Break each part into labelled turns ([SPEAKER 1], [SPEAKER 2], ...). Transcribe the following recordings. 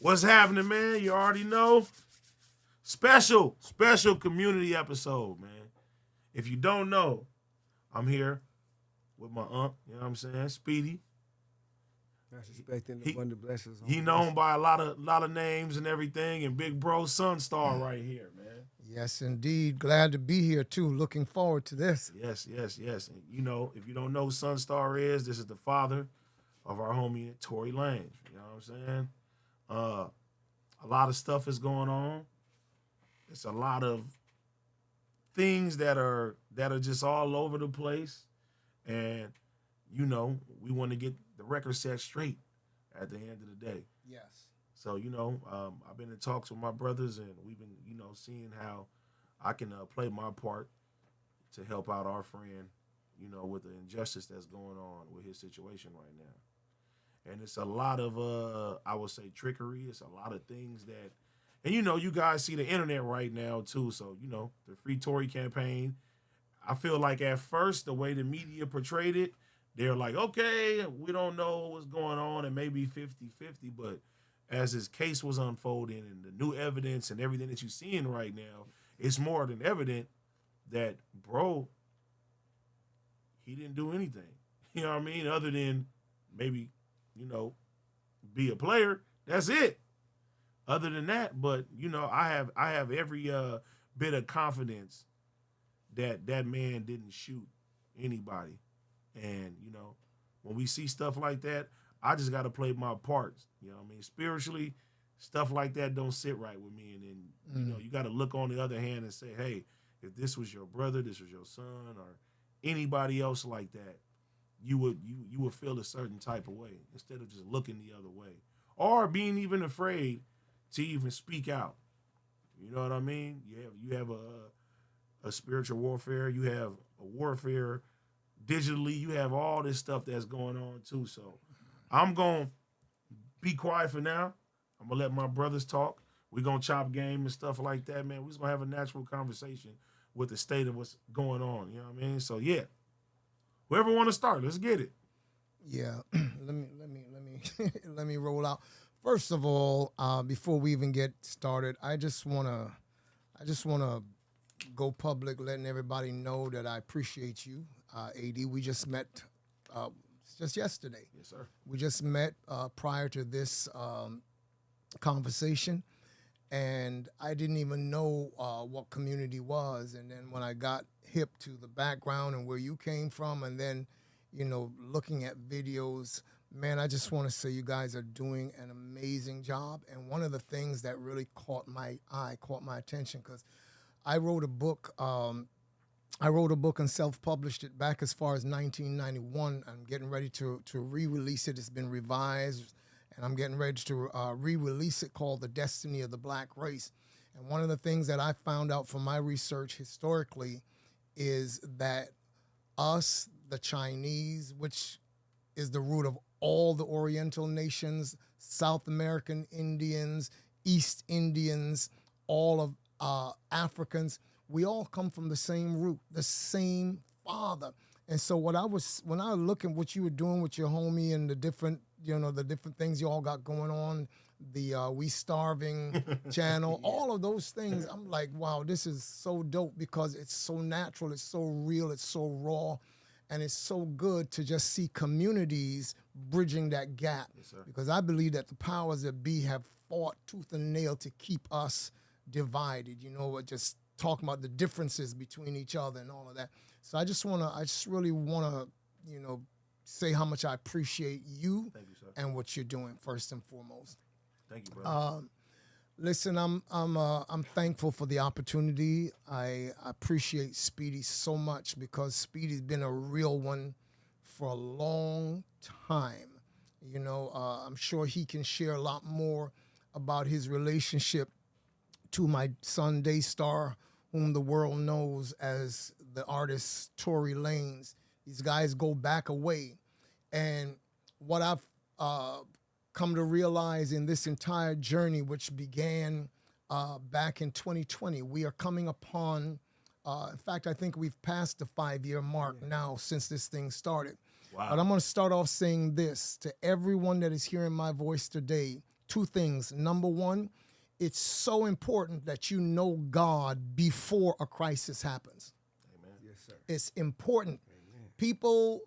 [SPEAKER 1] What's happening, man? You already know. Special community episode, man. If you don't know, I'm here with my aunt, you know what I'm saying? Speedy.
[SPEAKER 2] Not suspecting the
[SPEAKER 1] He,
[SPEAKER 2] abundant blessings.
[SPEAKER 1] he known by a lot of names and everything, and Big Bro Sonstar right here, man.
[SPEAKER 3] Yes, indeed. Glad to be here too. Looking forward to this.
[SPEAKER 1] Yes. And you know, if you don't know who Sonstar is, this is the father of our homie Tory Lanez. You know what I'm saying? A lot of stuff is going on. It's a lot of things that are just all over the place, and you know we want to get the record set straight at the end of the day.
[SPEAKER 3] Yes.
[SPEAKER 1] So you know, I've been in talks with my brothers, and we've been seeing how I can play my part to help out our friend, with the injustice that's going on with his situation right now. And it's a lot of I would say trickery. It's a lot of things that. And you guys see the internet right now too. So, the Free Tory campaign, I feel like at first the way the media portrayed it, they're like, okay, we don't know what's going on and maybe 50-50. But as his case was unfolding and the new evidence and everything that you're seeing right now, it's more than evident that, bro, he didn't do anything. You know what I mean? Other than maybe, be a player. That's it. Other than that, but I have every bit of confidence that that man didn't shoot anybody, and when we see stuff like that, I just got to play my parts. You know what I mean? Spiritually, stuff like that don't sit right with me, and then you got to look on the other hand and say, hey, if this was your brother, this was your son, or anybody else like that, you would feel a certain type of way instead of just looking the other way or being even afraid to even speak out. You know what I mean? You have a spiritual warfare. You have a warfare digitally. You have all this stuff that's going on too. So I'm going to be quiet for now. I'm going to let my brothers talk. We're going to chop game and stuff like that, man. We're just going to have a natural conversation with the state of what's going on. You know what I mean? So, yeah. Whoever want to start, let's get it.
[SPEAKER 3] Yeah. let me roll out. First of all, before we even get started, I just wanna go public, letting everybody know that I appreciate you, AD. We just met just yesterday.
[SPEAKER 1] Yes, sir.
[SPEAKER 3] We just met prior to this conversation, and I didn't even know what community was. And then when I got hip to the background and where you came from, and then looking at videos. Man, I just want to say you guys are doing an amazing job. And one of the things that really caught my attention, because I wrote a book and self-published it back as far as 1991. I'm getting ready to re-release it. It's been revised, and I'm getting ready to re-release it, called The Destiny of the Black Race. And one of the things that I found out from my research historically is that us, the Chinese, which is the root of all the Oriental nations, South American Indians, East Indians, all of Africans, we all come from the same root, the same father. And so when I look at what you were doing with your homie and the different things you all got going on, the We Starving channel, all of those things, I'm like, wow, this is so dope because it's so natural, it's so real, it's so raw. And it's so good to just see communities bridging that gap.
[SPEAKER 1] Yes, sir.
[SPEAKER 3] Because I believe that the powers that be have fought tooth and nail to keep us divided. Just talking about the differences between each other and all of that. So I just really want to, say how much I appreciate you.
[SPEAKER 1] Thank you, sir.
[SPEAKER 3] And what you're doing first and foremost.
[SPEAKER 1] Thank you, brother.
[SPEAKER 3] Listen, I'm thankful for the opportunity. I appreciate Speedy so much because Speedy's been a real one for a long time. I'm sure he can share a lot more about his relationship to my son Daystar, whom the world knows as the artist Tory Lanez. These guys go back a way, and what I've come to realize in this entire journey, which began back in 2020, we are coming upon, in fact, I think we've passed the 5-year mark now since this thing started.
[SPEAKER 1] Wow.
[SPEAKER 3] But I'm going to start off saying this to everyone that is hearing my voice today. two things. Number one, it's so important that you know God before a crisis happens.
[SPEAKER 1] Amen.
[SPEAKER 2] Yes, sir.
[SPEAKER 3] It's important.
[SPEAKER 2] Amen.
[SPEAKER 3] People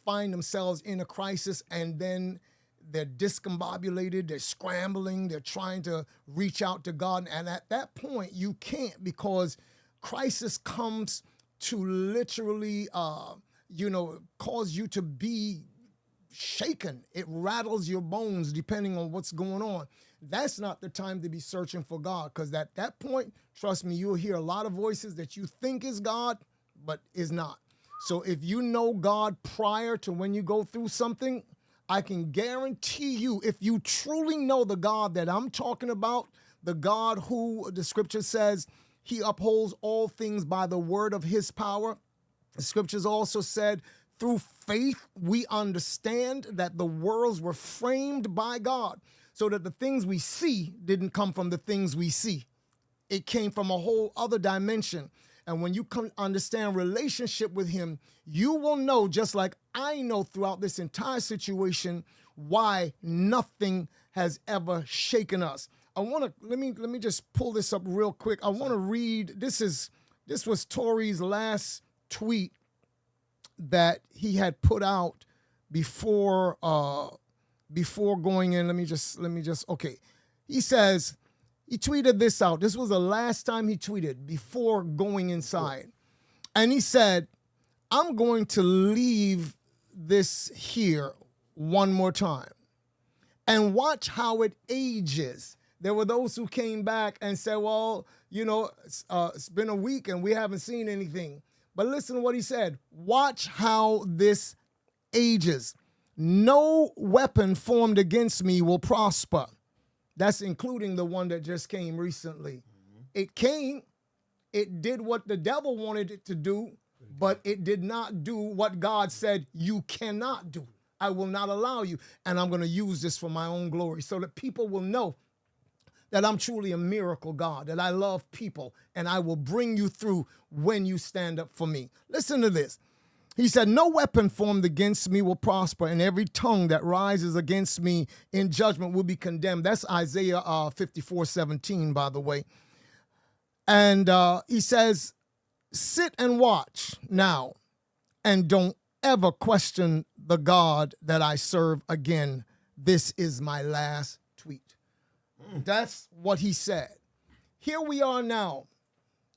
[SPEAKER 3] find themselves in a crisis and then they're discombobulated, they're scrambling, they're trying to reach out to God. And at that point, you can't, because crisis comes to literally, cause you to be shaken. It rattles your bones depending on what's going on. That's not the time to be searching for God, because at that point, trust me, you'll hear a lot of voices that you think is God, but is not. So if you know God prior to when you go through something, I can guarantee you, if you truly know the God that I'm talking about, the God who the scripture says he upholds all things by the word of his power. The scriptures also said, through faith, we understand that the worlds were framed by God, so that the things we see didn't come from the things we see. It came from a whole other dimension. And when you can understand relationship with him, you will know, just like I know throughout this entire situation, why nothing has ever shaken us. Let me just pull this up real quick. I want to read, this was Tory's last tweet that he had put out before going in. Let me just okay. He says, he tweeted this out. This was the last time he tweeted before going inside. And he said, I'm going to leave this here one more time and watch how it ages. There were those who came back and said, well, it's been a week and we haven't seen anything. But listen to what he said. Watch how this ages. No weapon formed against me will prosper. That's including the one that just came recently. Mm-hmm. It came, it did what the devil wanted it to do, but it did not do what God said you cannot do. I will not allow you, and I'm going to use this for my own glory so that people will know that I'm truly a miracle God, that I love people, and I will bring you through when you stand up for me. Listen to this. He said, no weapon formed against me will prosper, and every tongue that rises against me in judgment will be condemned. That's Isaiah 54:17, by the way. And he says, sit and watch now, and don't ever question the God that I serve again. This is my last tweet. That's what he said. Here we are now,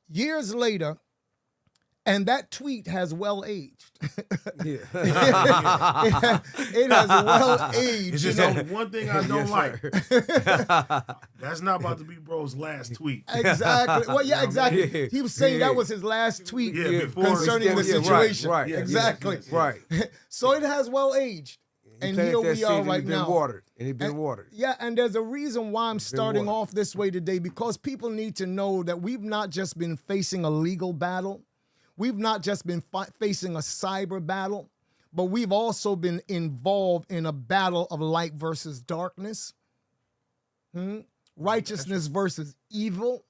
[SPEAKER 3] years later, and that tweet has well aged.
[SPEAKER 2] Yeah.
[SPEAKER 3] it has well aged.
[SPEAKER 1] It's just only one thing I don't like. That's not about to be bro's last tweet.
[SPEAKER 3] Exactly. Well, yeah, exactly.
[SPEAKER 2] Yeah.
[SPEAKER 3] He was saying that was his last tweet
[SPEAKER 1] before
[SPEAKER 3] concerning the situation.
[SPEAKER 2] Right.
[SPEAKER 3] Exactly.
[SPEAKER 1] Yes.
[SPEAKER 2] Right.
[SPEAKER 3] So it has well aged. And here we are right now.
[SPEAKER 2] It's been watered.
[SPEAKER 3] Yeah, and there's a reason why I'm starting off this way today, because people need to know that we've not just been facing a legal battle. We've not just been facing a cyber battle, but we've also been involved in a battle of light versus darkness, righteousness versus evil.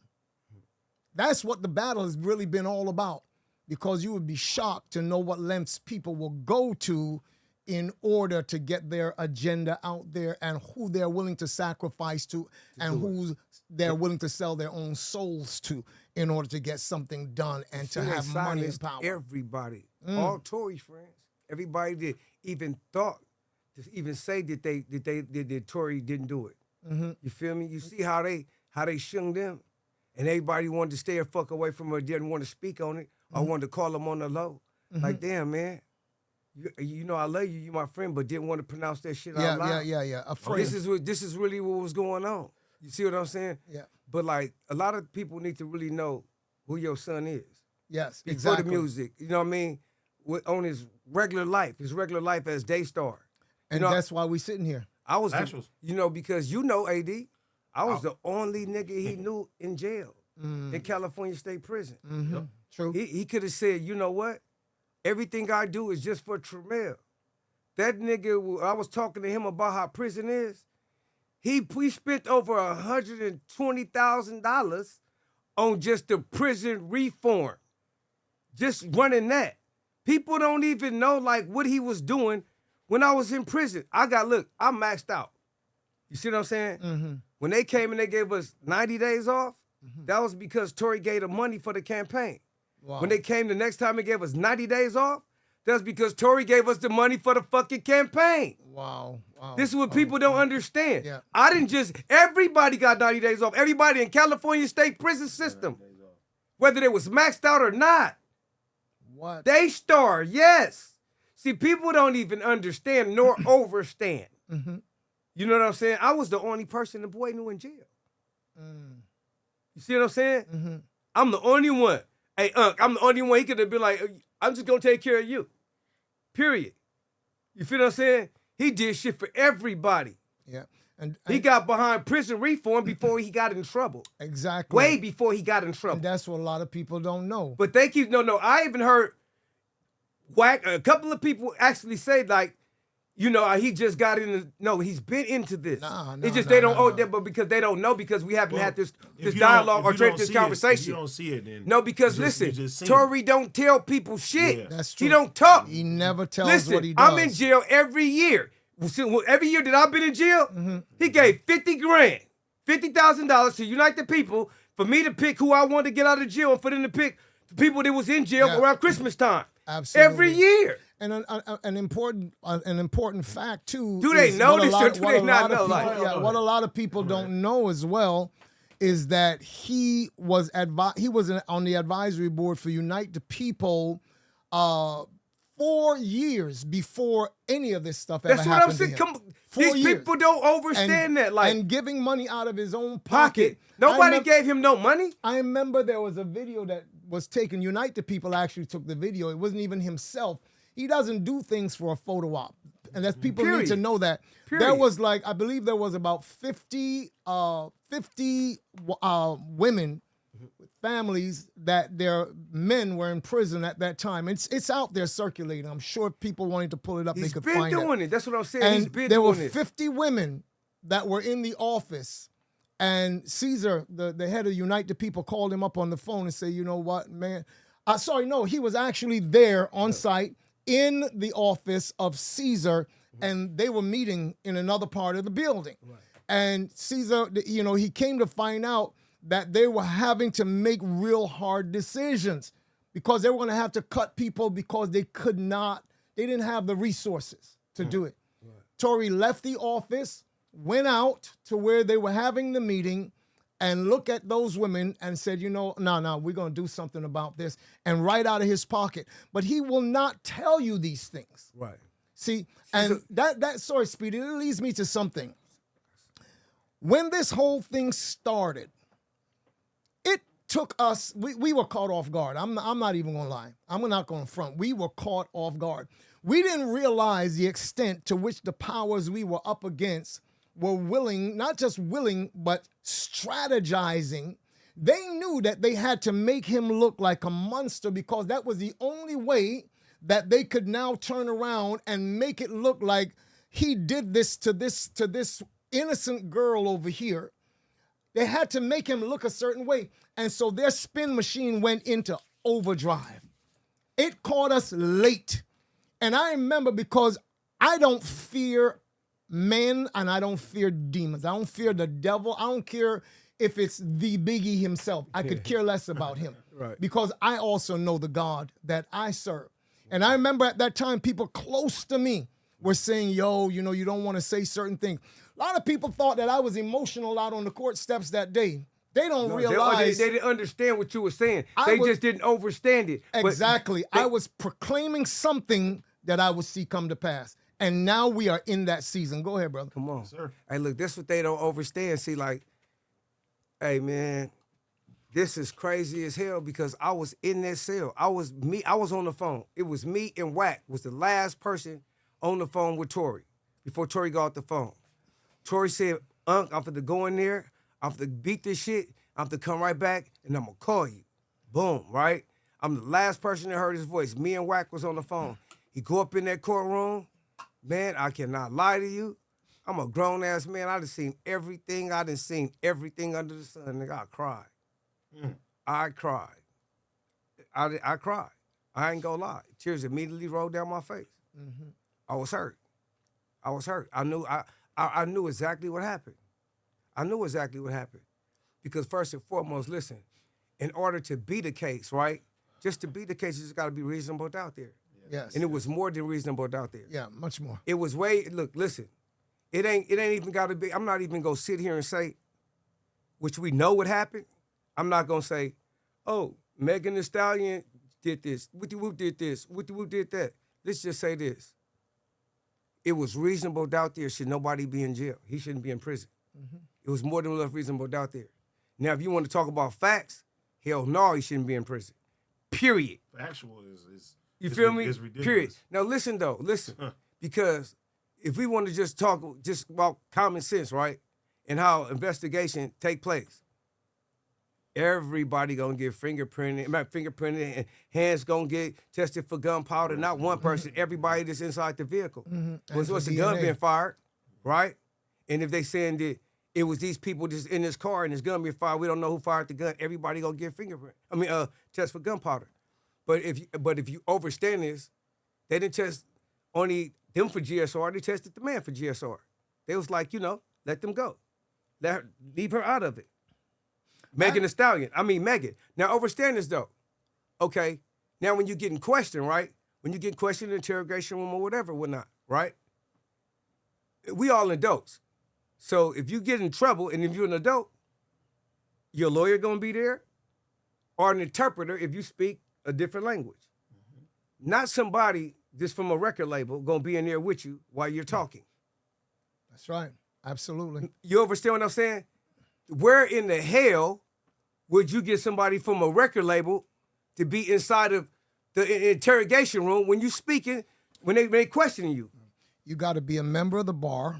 [SPEAKER 3] That's what the battle has really been all about, because you would be shocked to know what lengths people will go to in order to get their agenda out there, and who they're willing to sacrifice to and who they're willing to sell their own souls to in order to get something done and to have money and power.
[SPEAKER 2] Everybody, all Tory friends, everybody that even thought to even say that Tory didn't do it. Mm-hmm. You feel me? You see how they shung them, and everybody wanted to stay a fuck away from her, didn't want to speak on it, or wanted to call them on the low. Mm-hmm. Like, damn, man. You know I love you, you my friend, but didn't want to pronounce that shit out loud.
[SPEAKER 3] Yeah. A friend.
[SPEAKER 2] This is really what was going on. You see what I'm saying?
[SPEAKER 3] Yeah.
[SPEAKER 2] But like, a lot of people need to really know who your son is.
[SPEAKER 3] Yes,
[SPEAKER 2] before
[SPEAKER 3] exactly.
[SPEAKER 2] the music, you know what I mean? On his regular life as Daystar.
[SPEAKER 3] And that's why we sitting here.
[SPEAKER 2] I was, because AD, I was the only nigga he knew in jail in California State Prison.
[SPEAKER 3] Mm-hmm. Yep. True.
[SPEAKER 2] He could have said, you know what? Everything I do is just for Tremel. That nigga, I was talking to him about how prison is. We spent over $120,000 on just the prison reform. Just running that. People don't even know like what he was doing when I was in prison. I'm maxed out. You see what I'm saying?
[SPEAKER 3] Mm-hmm.
[SPEAKER 2] When they came and they gave us 90 days off, that was because Tory gave them money for the campaign.
[SPEAKER 3] Wow.
[SPEAKER 2] When they came the next time and gave us 90 days off, that's because Tory gave us the money for the fucking campaign.
[SPEAKER 3] Wow.
[SPEAKER 2] This is what people don't understand.
[SPEAKER 3] Yeah.
[SPEAKER 2] I didn't just, everybody got 90 days off. Everybody in California state prison system, whether it was maxed out or not.
[SPEAKER 3] What?
[SPEAKER 2] Daystar, yes. See, people don't even understand nor overstand.
[SPEAKER 3] Mm-hmm.
[SPEAKER 2] You know what I'm saying? I was the only person the boy knew in jail. You see what I'm saying?
[SPEAKER 3] Mm-hmm.
[SPEAKER 2] I'm the only one. Hey, I'm the only one. He could have been like, I'm just going to take care of you. Period. You feel what I'm saying? He did shit for everybody.
[SPEAKER 3] Yeah. And
[SPEAKER 2] he got behind prison reform before he got in trouble.
[SPEAKER 3] Exactly.
[SPEAKER 2] Way before he got in trouble.
[SPEAKER 3] And that's what a lot of people don't know.
[SPEAKER 2] But they keep, no, I even heard a couple of people actually say, like, you know, he just got into, no, he's been into this. It's just they don't, but because they don't know, because we haven't had this dialogue or this conversation.
[SPEAKER 1] You don't see it, then.
[SPEAKER 2] No, because listen, Tory don't tell people shit.
[SPEAKER 1] Yeah.
[SPEAKER 3] That's true.
[SPEAKER 2] He don't talk.
[SPEAKER 3] He never tells what he
[SPEAKER 2] Listen,
[SPEAKER 3] does.
[SPEAKER 2] I'm in jail every year. Every year that I've been in jail, he gave $50,000 to unite the people for me to pick who I wanted to get out of jail and for them to pick the people that was in jail around Christmas time.
[SPEAKER 3] Absolutely.
[SPEAKER 2] Every year.
[SPEAKER 3] And an important fact too.
[SPEAKER 2] Do they know this or do they not know?
[SPEAKER 3] What a lot of people don't know as well is that he was on the advisory board for Unite the People 4 years before any of this stuff ever happened.
[SPEAKER 2] That's what I'm saying. These people don't understand that. Like,
[SPEAKER 3] and giving money out of his own pocket.
[SPEAKER 2] Nobody gave him no money.
[SPEAKER 3] I remember there was a video that was taken. Unite the People actually took the video. It wasn't even himself. He doesn't do things for a photo op. And that's people need to know that. There was like, I believe there was about 50 women, families that their men were in prison at that time. It's out there circulating. I'm sure if people wanted to pull it up, they could find it.
[SPEAKER 2] He's been doing it. That's what I'm saying.
[SPEAKER 3] And
[SPEAKER 2] he's been
[SPEAKER 3] there
[SPEAKER 2] doing
[SPEAKER 3] were
[SPEAKER 2] it.
[SPEAKER 3] 50 women that were in the office. And Caesar, the head of Unite the People, called him up on the phone and said, you know what, man? He was actually there on site in the office of Caesar, and they were meeting in another part of the building. Right. And Caesar, he came to find out that they were having to make real hard decisions because they were going to have to cut people because they didn't have the resources to do it. Right. Tory left the office, went out to where they were having the meeting, and looked at those women and said, no, we're going to do something about this, and right out of his pocket. But he will not tell you these things.
[SPEAKER 2] Right.
[SPEAKER 3] See, and sorry, Speedy, it leads me to something. When this whole thing started, it took us, we were caught off guard. I'm not even going to lie. I'm not going to front. We were caught off guard. We didn't realize the extent to which the powers we were up against were willing, not just willing, but strategizing. They knew that they had to make him look like a monster because that was the only way that they could now turn around and make it look like he did this to this innocent girl over here. They had to make him look a certain way. And so their spin machine went into overdrive. It caught us late. And I remember because I don't fear men and I don't fear demons. I don't fear the devil. I don't care if it's the Biggie himself. I could care less about him.
[SPEAKER 2] Right.
[SPEAKER 3] Because I also know the God that I serve. And I remember at that time, people close to me were saying, you don't want to say certain things. A lot of people thought that I was emotional out on the court steps that day. They don't realize.
[SPEAKER 2] They didn't understand what you were saying. They just didn't understand it.
[SPEAKER 3] Exactly. I was proclaiming something that I would see come to pass. And now we are in that season. Go ahead, brother.
[SPEAKER 2] Come on.
[SPEAKER 1] Sir.
[SPEAKER 2] Hey, look, this is what they don't understand. See, like, hey, man, this is crazy as hell because I was in that cell. I was on the phone. It was me and Wack was the last person on the phone with Tory before Tory got off the phone. Tory said, I'm going to go in there. I'm going to beat this shit. I'm going to come right back, and I'm going to call you. Boom, right? I'm the last person that heard his voice. Me and Wack was on the phone. He go up in that courtroom. Man, I cannot lie to you. I'm a grown-ass man. I done seen everything. I done seen everything under the sun. Nigga, I cried. I cried. I cried. I ain't gonna lie. Tears immediately rolled down my face. I was hurt. I knew I knew exactly what happened. I knew exactly what happened. Because first and foremost, listen, in order to beat a case, right? Just to beat the case, you just got to be reasonable doubt there.
[SPEAKER 3] Yes.
[SPEAKER 2] And it was more than reasonable doubt there.
[SPEAKER 3] Yeah, much more.
[SPEAKER 2] It was look, listen, it ain't even got to be, I'm not even going to sit here and say, which we know what happened. I'm not going to say, oh, Megan Thee Stallion did this, Whoop did this, Whoop did that. Let's just say this. It was reasonable doubt there. Should nobody be in jail? He shouldn't be in prison. Mm-hmm. It was more than enough reasonable doubt there. Now, if you want to talk about facts, hell no, he shouldn't be in prison. Period.
[SPEAKER 1] Factual is
[SPEAKER 2] you feel me?
[SPEAKER 1] It's ridiculous.
[SPEAKER 2] Period. Now listen though, because if we want to just talk just about common sense, right, and how investigation take place, everybody gonna get fingerprinted, and hands gonna get tested for gunpowder. Not one person, everybody that's inside the vehicle. Mm-hmm. Was the gun being fired, right? And if they saying that it was these people just in this car and this gun being fired, we don't know who fired the gun. Everybody gonna get test for gunpowder. But if you overstand this, they didn't test only them for GSR. They tested the man for GSR. They was like, let them go, leave her out of it. Megan Thee Stallion. Megan. Now overstand this though. Okay. Now when you get in question, right? When you get questioned in the interrogation room or whatnot, right? We all adults. So if you get in trouble and if you're an adult, your lawyer gonna be there, or an interpreter if you speak a different language. Mm-hmm. Not somebody just from a record label gonna be in there with you while you're talking.
[SPEAKER 3] That's right. Absolutely.
[SPEAKER 2] You understand what I'm saying? Where in the hell would you get somebody from a record label to be inside of the interrogation room when you speaking, when they questioning you?
[SPEAKER 3] You got to be a member of the bar.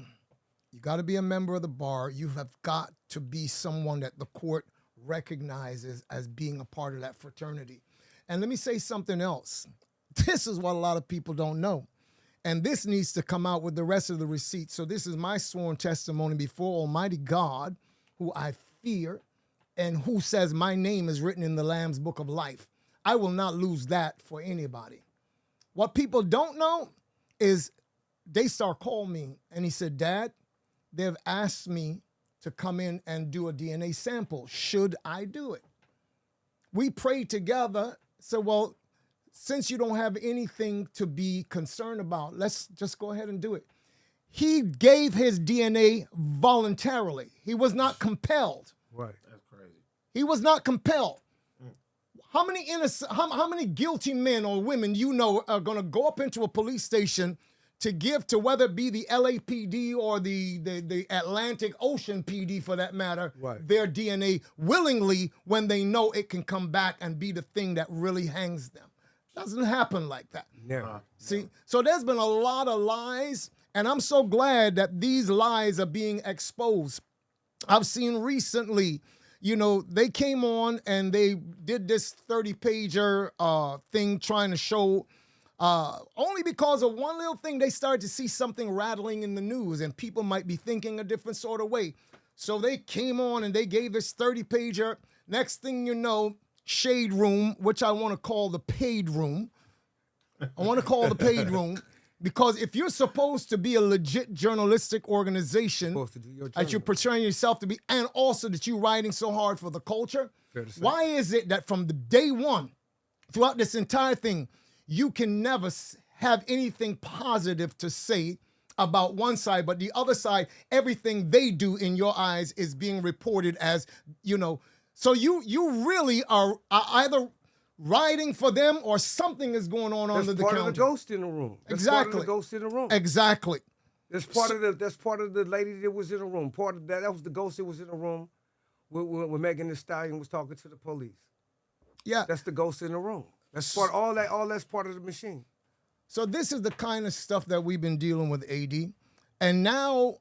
[SPEAKER 3] You got to be a member of the bar. You have got to be someone that the court recognizes as being a part of that fraternity. And let me say something else. This is what a lot of people don't know. And this needs to come out with the rest of the receipts. So this is my sworn testimony before Almighty God, who I fear, and who says my name is written in the Lamb's Book of Life. I will not lose that for anybody. What people don't know is Daystar called me and he said, Dad, they've asked me to come in and do a DNA sample. Should I do it? We prayed together. So, well, since you don't have anything to be concerned about, let's just go ahead and do it. He gave his DNA voluntarily. He was not compelled.
[SPEAKER 2] Right.
[SPEAKER 1] That's crazy.
[SPEAKER 3] He was not compelled. How many guilty men or women are going to go up into a police station to give to whether it be the LAPD or the Atlantic Ocean PD for that matter,
[SPEAKER 2] right,
[SPEAKER 3] their DNA willingly when they know it can come back and be the thing that really hangs them? Doesn't happen like that.
[SPEAKER 2] Never.
[SPEAKER 3] See, so there's been a lot of lies, and I'm so glad that these lies are being exposed. I've seen recently, they came on and they did this 30-pager thing trying to show, only because of one little thing, they started to see something rattling in the news and people might be thinking a different sort of way. So they came on and they gave this 30-pager. Next thing you know, Shaderoom, which I want to call the paid room. I want to call the paid room because if you're supposed to be a legit journalistic organization that you're portraying yourself to be, and also that you're writing so hard for the culture, why is it that from the day one, throughout this entire thing, you can never have anything positive to say about one side, but the other side, everything they do in your eyes is being reported as, so you really are either riding for them or something is going on under the counter.
[SPEAKER 2] That's part of the ghost in the room.
[SPEAKER 3] Exactly.
[SPEAKER 2] Part of the ghost in the room.
[SPEAKER 3] Exactly.
[SPEAKER 2] That's part of the lady that was in the room. Part of that was the ghost that was in the room when Megan Thee Stallion was talking to the police.
[SPEAKER 3] Yeah.
[SPEAKER 2] That's the ghost in the room. That's part all that's part of the machine.
[SPEAKER 3] So this is the kind of stuff that we've been dealing with, AD. And now,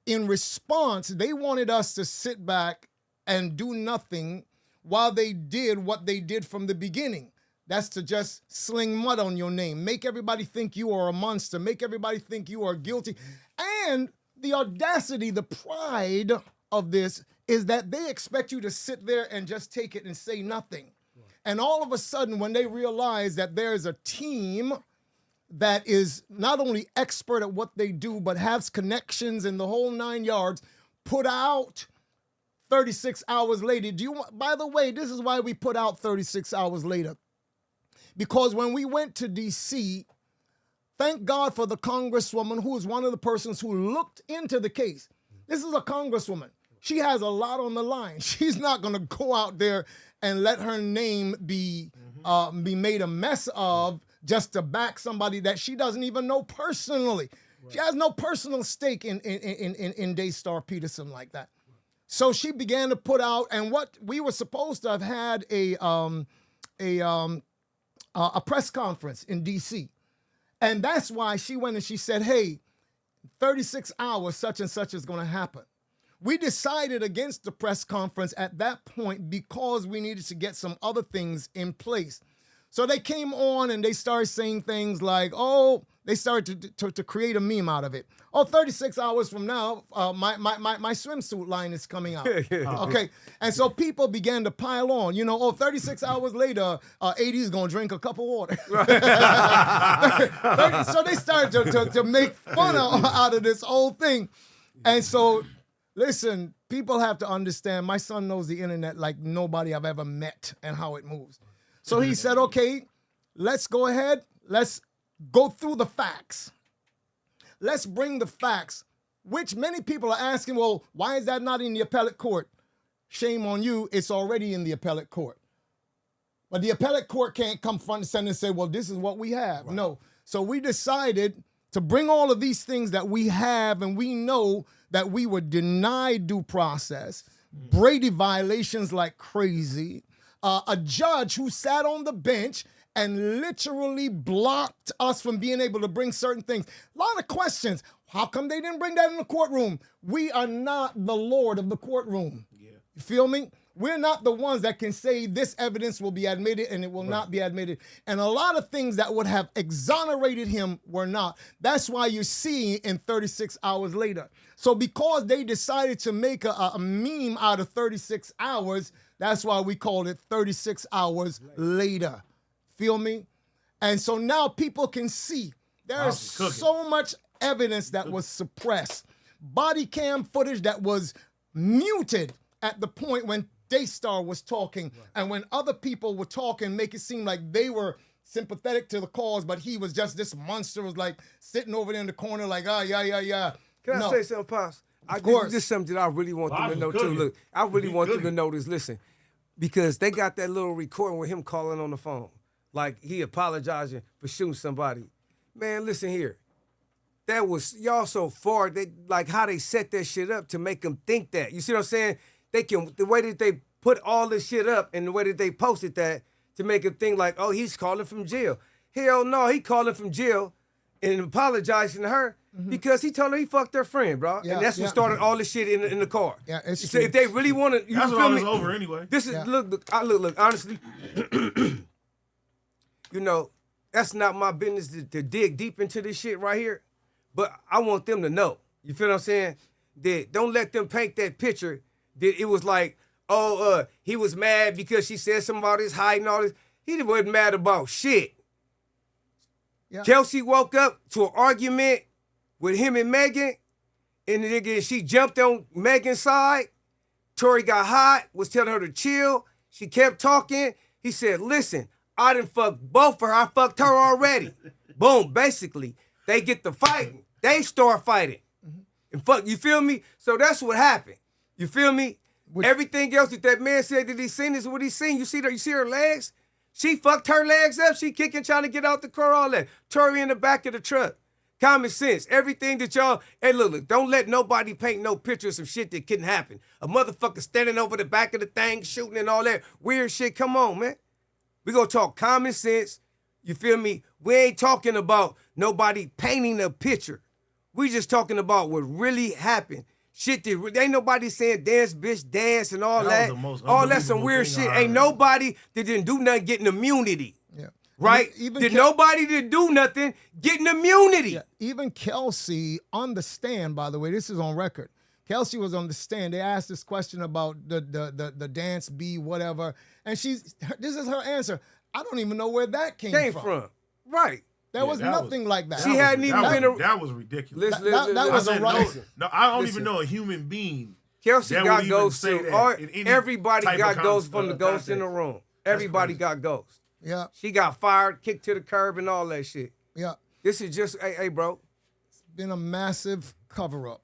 [SPEAKER 3] in response, they wanted us to sit back and do nothing while they did what they did from the beginning. That's to just sling mud on your name, make everybody think you are a monster, make everybody think you are guilty. And the audacity, the pride of this is that they expect you to sit there and just take it and say nothing. And all of a sudden, when they realize that there's a team that is not only expert at what they do, but has connections in the whole 9 yards, put out 36 hours later. By the way, this is why we put out 36 hours later. Because when we went to D.C., thank God for the congresswoman who is one of the persons who looked into the case. This is a congresswoman. She has a lot on the line. She's not going to go out there and let her name be made a mess of just to back somebody that she doesn't even know personally. Right. She has no personal stake in Daystar Peterson like that. So she began to put out, and what we were supposed to have had a press conference in D.C. And that's why she went and she said, hey, 36 hours, such and such is going to happen. We decided against the press conference at that point because we needed to get some other things in place. So they came on and they started saying things like, they started to create a meme out of it. 36 hours from now, my swimsuit line is coming out. Okay. And so people began to pile on, 36 hours later, AD is going to drink a cup of water. So they started to make fun out of this whole thing. And so, listen, people have to understand, my son knows the internet like nobody I've ever met and how it moves. So he said, okay, let's go ahead. Let's go through the facts. Let's bring the facts, which many people are asking, well, why is that not in the appellate court? Shame on you. It's already in the appellate court. But the appellate court can't come front and center and say, well, this is what we have. Right. No. So we decided to bring all of these things that we have, and we know that we were denied due process, Brady violations like crazy, a judge who sat on the bench and literally blocked us from being able to bring certain things. A lot of questions. How come they didn't bring that in the courtroom? We are not the Lord of the courtroom. Yeah. You feel me? We're not the ones that can say this evidence will be admitted and it will not be admitted. And a lot of things that would have exonerated him were not. That's why you're seeing in 36 hours later. So because they decided to make a meme out of 36 hours, that's why we called it 36 hours later. Feel me? And so now people can see there is so much evidence that was suppressed. Body cam footage that was muted at the point when Daystar was talking and when other people were talking, make it seem like they were sympathetic to the cause, but he was just this monster was like sitting over there in the corner like, yeah.
[SPEAKER 2] Can I say something, Pops? This is something that I really want them to know too. Look, I really want them to know this. Listen, because they got that little recording with him calling on the phone. Like he apologizing for shooting somebody. Man, listen here. That was y'all so far. They like how they set that shit up to make them think that. You see what I'm saying? The way that they put all this shit up and the way that they posted that to make them think like, oh, he's calling from jail. Hell no, he calling from jail and apologizing to her because he told her he fucked her friend, bro. Yeah, and that's what started all this shit in the car. Yeah, it's true. If they really want to,
[SPEAKER 1] that's what it's over anyway.
[SPEAKER 2] This is look. Honestly. That's not my business to dig deep into this shit right here. But I want them to know. You feel what I'm saying? That don't let them paint that picture that it was like, he was mad because she said something about his height and all this. He wasn't mad about shit. Yeah. Kelsey woke up to an argument with him and Megan, and the nigga, she jumped on Megan's side. Tory got hot, was telling her to chill. She kept talking. He said, listen, I done fucked both of her. I fucked her already. Boom. Basically, they get to fighting. They start fighting. And fuck, you feel me? So that's what happened. You feel me? Everything else that man said that he seen is what he seen. You see her legs? She fucked her legs up. She kicking, trying to get out the car, all that. Tory in the back of the truck. Common sense. Everything that y'all, hey, look, don't let nobody paint no pictures of shit that couldn't happen. A motherfucker standing over the back of the thing, shooting and all that weird shit. Come on, man. We gonna talk common sense. You feel me? We ain't talking about nobody painting a picture. We just talking about what really happened. Shit that ain't nobody saying dance, bitch, dance and all that. All that some weird shit. Ain't nobody that didn't do nothing getting immunity. Yeah. Right? Nobody that do nothing getting immunity. Yeah.
[SPEAKER 3] Even Kelsey on the stand, by the way, this is on record. Kelsey was on the stand. They asked this question about the dance B, whatever. And this is her answer. I don't even know where that came from.
[SPEAKER 2] Right.
[SPEAKER 3] There was nothing like that.
[SPEAKER 2] She hadn't even been
[SPEAKER 1] that was ridiculous.
[SPEAKER 3] That was a right.
[SPEAKER 1] No, I don't even know a human being.
[SPEAKER 2] Kelsey
[SPEAKER 1] that
[SPEAKER 2] got
[SPEAKER 1] would even
[SPEAKER 2] ghosts
[SPEAKER 1] say
[SPEAKER 2] too.
[SPEAKER 1] that
[SPEAKER 2] Everybody got ghosts from the ghosts in the room. Everybody got ghosts.
[SPEAKER 3] Yeah.
[SPEAKER 2] She got fired, kicked to the curb, and all that shit.
[SPEAKER 3] Yeah.
[SPEAKER 2] This is just, hey, bro.
[SPEAKER 3] It's been a massive cover-up.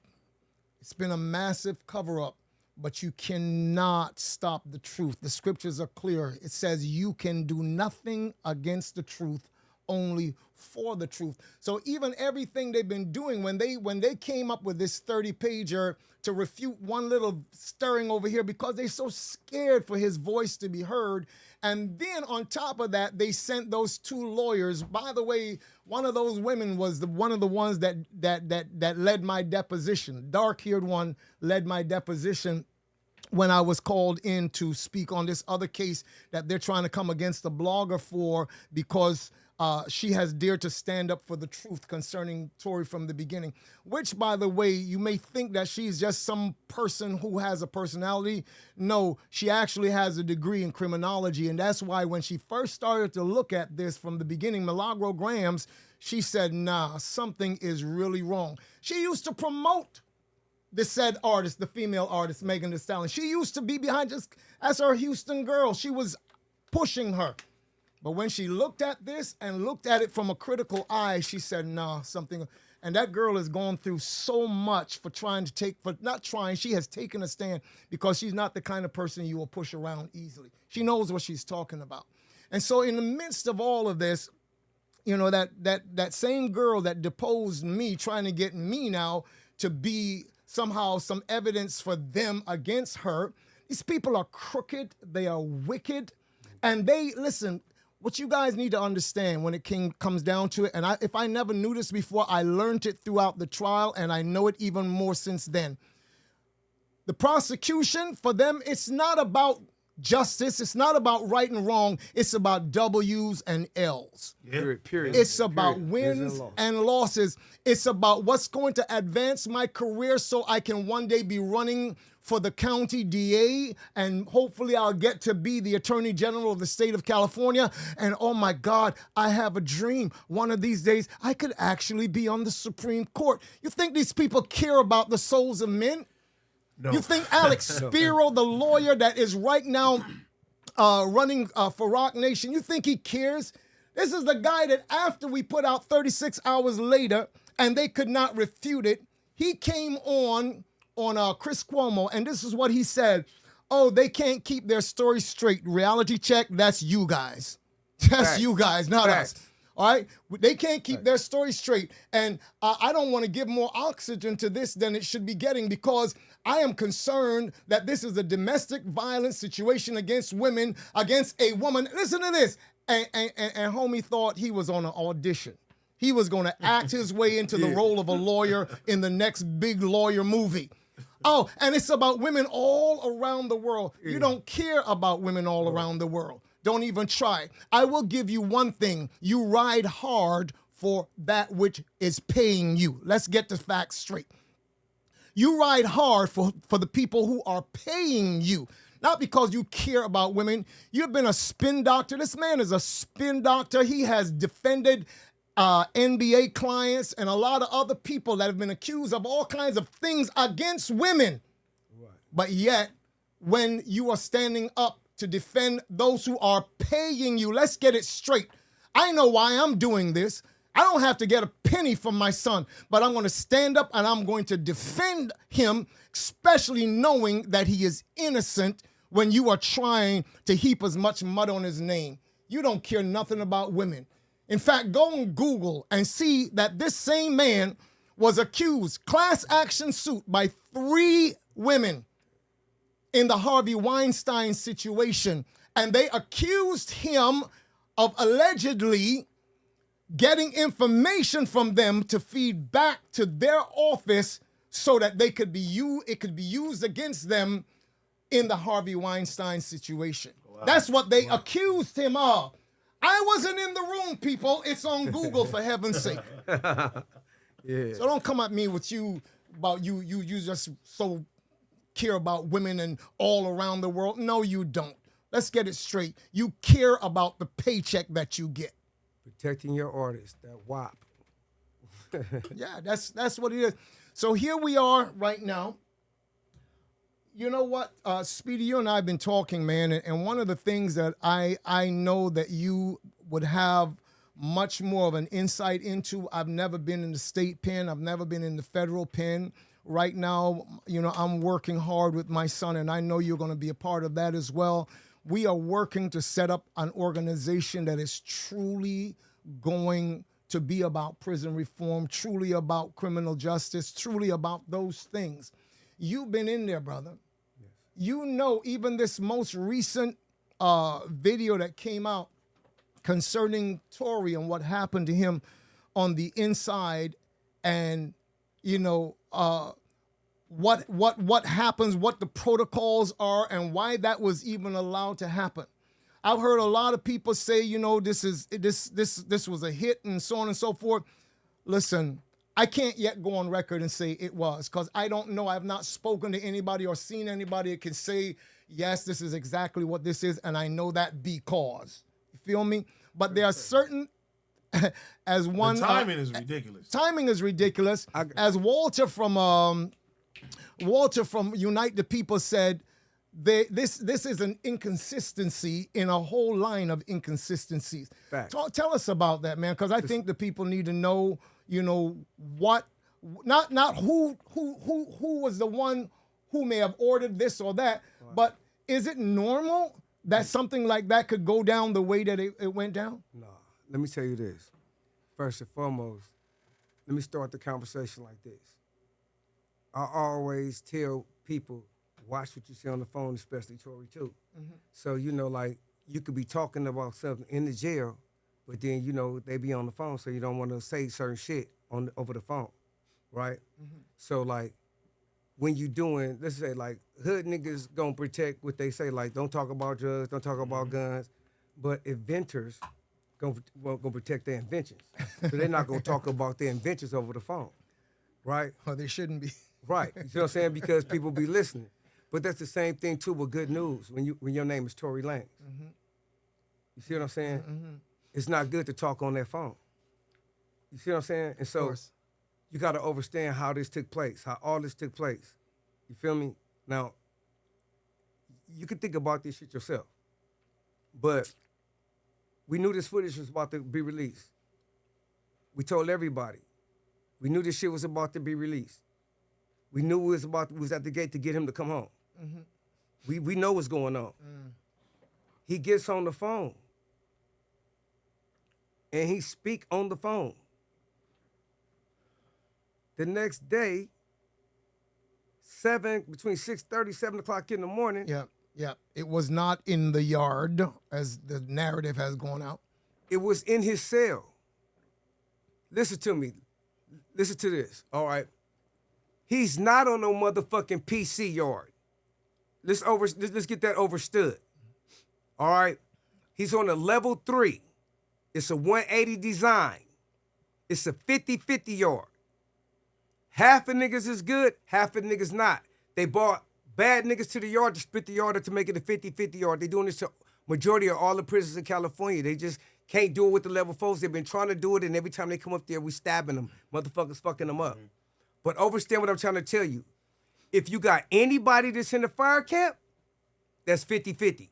[SPEAKER 3] It's been a massive cover-up, but you cannot stop the truth. The scriptures are clear. It says you can do nothing against the truth, only for the truth. So even everything they've been doing, when they came up with this 30-pager to refute one little stirring over here because they're so scared for his voice to be heard, and then on top of that, they sent those 2 lawyers. By the way, one of those women was one of the ones that led my deposition. Dark-haired one led my deposition when I was called in to speak on this other case that they're trying to come against the blogger for because she has dared to stand up for the truth concerning Tory from the beginning, which, by the way, you may think that she's just some person who has a personality. No, she actually has a degree in criminology, and that's why when she first started to look at this from the beginning, Milagro Grams, she said, nah, something is really wrong. She used to promote the said artist, the female artist, Megan Thee Stallion. She used to be behind just as her Houston girl. She was pushing her. But when she looked at this and looked at it from a critical eye, she said, nah, something. And that girl has gone through so much for not trying, she has taken a stand because she's not the kind of person you will push around easily. She knows what she's talking about. And so in the midst of all of this, you know, that same girl that deposed me, trying to get me now to be somehow some evidence for them against her, these people are crooked, they are wicked, and listen, what you guys need to understand when it comes down to it, and if I never knew this before, I learned it throughout the trial, and I know it even more since then. The prosecution, for them, it's not about justice. It's not about right and wrong. It's about W's and L's.
[SPEAKER 1] Yeah.
[SPEAKER 2] Period.
[SPEAKER 3] It's about wins and losses. It's about what's going to advance my career so I can one day be running for the county DA, and hopefully I'll get to be the Attorney General of the state of California. And oh my God, I have a dream. One of these days, I could actually be on the Supreme Court. You think these people care about the souls of men?
[SPEAKER 1] No.
[SPEAKER 3] You think Alex Spiro, the lawyer that is right now running for Rock Nation, you think he cares? This is the guy that after we put out 36 hours later and they could not refute it, he came on Chris Cuomo, and this is what he said. Oh, they can't keep their story straight. Reality check, that's you guys. That's you guys, not us. All right? They can't keep their story straight. And I don't want to give more oxygen to this than it should be getting because I am concerned that this is a domestic violence situation against women, against a woman. Listen to this. And homie thought he was on an audition. He was going to act his way into the role of a lawyer in the next big lawyer movie. Oh, and it's about women all around the world. You don't care about women all around the world. Don't even try. I will give you one thing. You ride hard for that which is paying you. Let's get the facts straight. You ride hard for the people who are paying you. Not because you care about women. You've been a spin doctor. This man is a spin doctor. He has defended NBA clients and a lot of other people that have been accused of all kinds of things against women. Right. But yet, when you are standing up to defend those who are paying you, let's get it straight. I know why I'm doing this. I don't have to get a penny from my son, but I'm going to stand up and I'm going to defend him, especially knowing that he is innocent when you are trying to heap as much mud on his name. You don't care nothing about women. In fact, go on Google and see that this same man was accused, class action suit by 3 women in the Harvey Weinstein situation. And they accused him of allegedly getting information from them to feed back to their office so that it could be used against them in the Harvey Weinstein situation. Wow. That's what they accused him of. I wasn't in the room, people. It's on Google, for heaven's sake. Yeah. So don't come at me with you just so care about women and all around the world. No, you don't. Let's get it straight. You care about the paycheck that you get.
[SPEAKER 2] Protecting your artist, that WAP.
[SPEAKER 3] Yeah, that's what it is. So here we are right now. You know what, Speedy, you and I have been talking, man, and one of the things that I know that you would have much more of an insight into, I've never been in the state pen, I've never been in the federal pen. Right now, you know, I'm working hard with my son, and I know you're going to be a part of that as well. We are working to set up an organization that is truly going to be about prison reform, truly about criminal justice, truly about those things. You've been in there, brother. Yes. You know, even this most recent video that came out concerning Tory and what happened to him on the inside, and, you know, what happens, what the protocols are, and why that was even allowed to happen. I've heard a lot of people say, you know, this was a hit and so on and so forth. Listen, I can't yet go on record and say it was, because I don't know. I've not spoken to anybody or seen anybody that can say, yes, this is exactly what this is, and I know that because. You feel me? But there are certain, as one...
[SPEAKER 1] The timing is ridiculous.
[SPEAKER 3] Timing is ridiculous. As Walter from Unite the People said, this is an inconsistency in a whole line of inconsistencies. Tell us about that, man, because I think the people need to know, you know, what, not who was the one who may have ordered this or that, but is it normal that something like that could go down the way that it went down?
[SPEAKER 2] No. Let me tell you this. First and foremost, let me start the conversation like this. I always tell people, watch what you see on the phone, especially Tory too. Mm-hmm. So, you know, like, you could be talking about something in the jail, but then, you know, they be on the phone, so you don't want to say certain shit over the phone, right? Mm-hmm. So, like, when you doing, let's say, like, hood niggas gonna protect what they say, like, don't talk about drugs, don't talk about guns, but inventors gonna protect their inventions. So they're not gonna talk about their inventions over the phone, right?
[SPEAKER 3] Well, they shouldn't be.
[SPEAKER 2] Right, you see what I'm saying? Because people be listening. But that's the same thing, too, with good news, when your name is Tory Lanez. Mm-hmm. You see what I'm saying? Mm-hmm. It's not good to talk on that phone. You see what I'm saying? And so you got to understand how this took place, how all this took place. You feel me? Now, you can think about this shit yourself. But we knew this footage was about to be released. We told everybody. We knew this shit was about to be released. We knew we was at the gate to get him to come home. Mm-hmm. We know what's going on. Mm. He gets on the phone. And he speak on the phone. The next day, between 6:30, 7 o'clock in the morning.
[SPEAKER 3] Yeah. It was not in the yard, as the narrative has gone out.
[SPEAKER 2] It was in his cell. Listen to me. Listen to this, all right? He's not on no motherfucking PC yard. Let's get that overstood. All right? He's on a level 3. It's a 180 design. It's a 50-50 yard. Half of niggas is good, half of niggas not. They brought bad niggas to the yard to split the yard up to make it a 50-50 yard. They doing this to majority of all the prisons in California. They just can't do it with the level 4s. They've been trying to do it, and every time they come up there, we stabbing them. Motherfuckers fucking them up. Mm-hmm. But understand what I'm trying to tell you. If you got anybody that's in the fire camp, that's 50-50.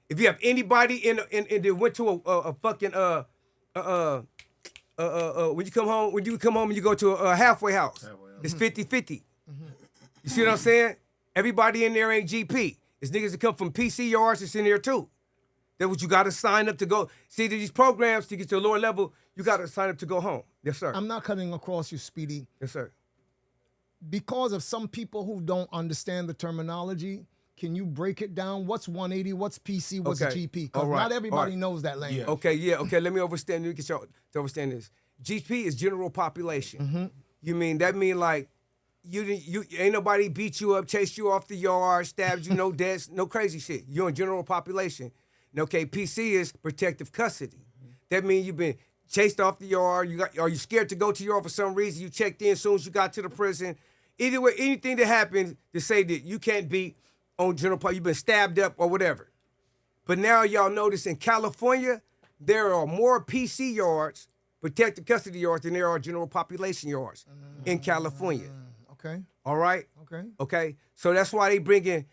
[SPEAKER 2] If you have anybody in that went to a fucking when you come home and you go to a halfway house, it's 50-50. Mm-hmm. You see what I'm saying? Everybody in there ain't GP. It's niggas that come from PC yards that's in there too. That's what you got to sign up to go. See, these programs to get to a lower level, you got to sign up to go home. Yes, sir.
[SPEAKER 3] I'm not cutting across you, Speedy.
[SPEAKER 2] Yes, sir.
[SPEAKER 3] Because of some people who don't understand the terminology, can you break it down? What's 180? What's PC? What's GP? Because not everybody knows that language.
[SPEAKER 2] Yeah. Okay. Let me understand. Let me get y'all to understand this. GP is general population. Mm-hmm. You mean that mean like you ain't nobody beat you up, chased you off the yard, stabbed you, no deaths, no crazy shit. You're in general population. And okay, PC is protective custody. Mm-hmm. That means you've been chased off the yard. Are you scared to go to your yard for some reason? You checked in as soon as you got to the prison. Either way, anything that happens to say that you can't be on general part, you've been stabbed up or whatever. But now y'all notice in California, there are more PC yards, protected custody yards, than there are general population yards in California.
[SPEAKER 3] Okay.
[SPEAKER 2] All right?
[SPEAKER 3] Okay.
[SPEAKER 2] Okay? So that's why they bringing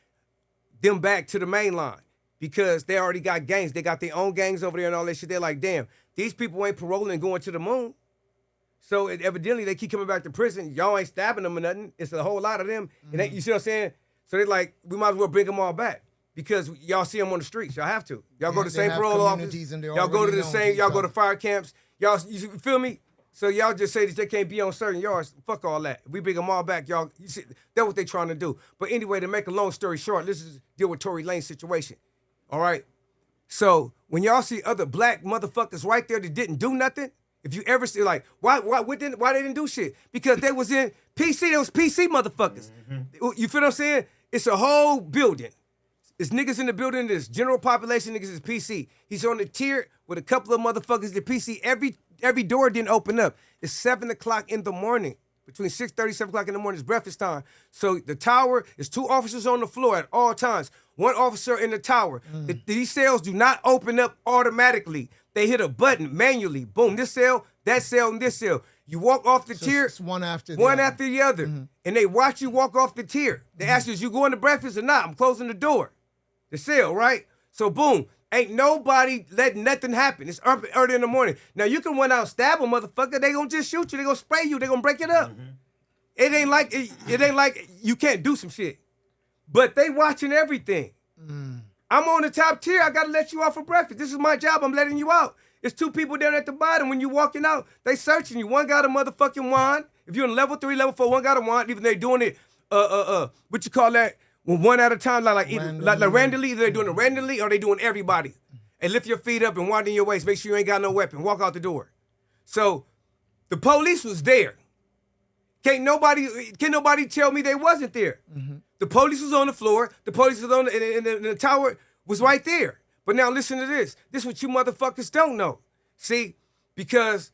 [SPEAKER 2] them back to the main line, because they already got gangs. They got their own gangs over there and all that shit. They're like, damn, these people ain't paroling and going to the moon. So evidently they keep coming back to prison. Y'all ain't stabbing them or nothing. It's a whole lot of them. And they, you see what I'm saying? So they're like, we might as well bring them all back, because y'all see them on the streets. Y'all have to. Y'all go to the same parole office. Y'all go to the same. Y'all go to fire camps. Y'all, you feel me? So y'all just say that they can't be on certain yards. Fuck all that. We bring them all back, y'all. You see, that's what they trying to do. But anyway, to make a long story short, let's just deal with Tory Lanez situation. All right? So when y'all see other black motherfuckers right there that didn't do nothing, if you ever see, like, why they didn't do shit? Because they was in PC. They was PC motherfuckers. You feel what I'm saying? It's a whole building. It's niggas in the building. There's general population niggas is PC. He's on the tier with a couple of motherfuckers that PC. Every door didn't open up. It's 7 o'clock in the morning. Between 6:30, 7 o'clock in the morning is breakfast time. So the tower is 2 officers on the floor at all times. 1 officer in the tower. These cells do not open up automatically. They hit a button manually. Boom, this cell, that cell, and this cell. You walk off the tier.
[SPEAKER 3] It's one after the other.
[SPEAKER 2] And they watch you walk off the tier. They ask you, is you going to breakfast or not? I'm closing the door. The cell, right? So boom, ain't nobody letting nothing happen. It's early in the morning. Now you can run out and stab a motherfucker. They gonna just shoot you. They gonna spray you. They gonna break it up. It ain't like you can't do some shit. But they watching everything. I'm on the top tier. I gotta let you out for breakfast. This is my job. I'm letting you out. It's 2 people down at the bottom. When you walking out, they searching you. One got a motherfucking wand. If you're in level 3, level 4, one got a wand. Even they doing it, what you call that? Well, one at a time, like randomly. Either they're doing it randomly or they doing everybody. And lift your feet up and widen your waist. Make sure you ain't got no weapon. Walk out the door. So the police was there. Can't nobody tell me they wasn't there. The police was on the floor. The police was on the tower was right there. But now listen to this. This is what you motherfuckers don't know. See, because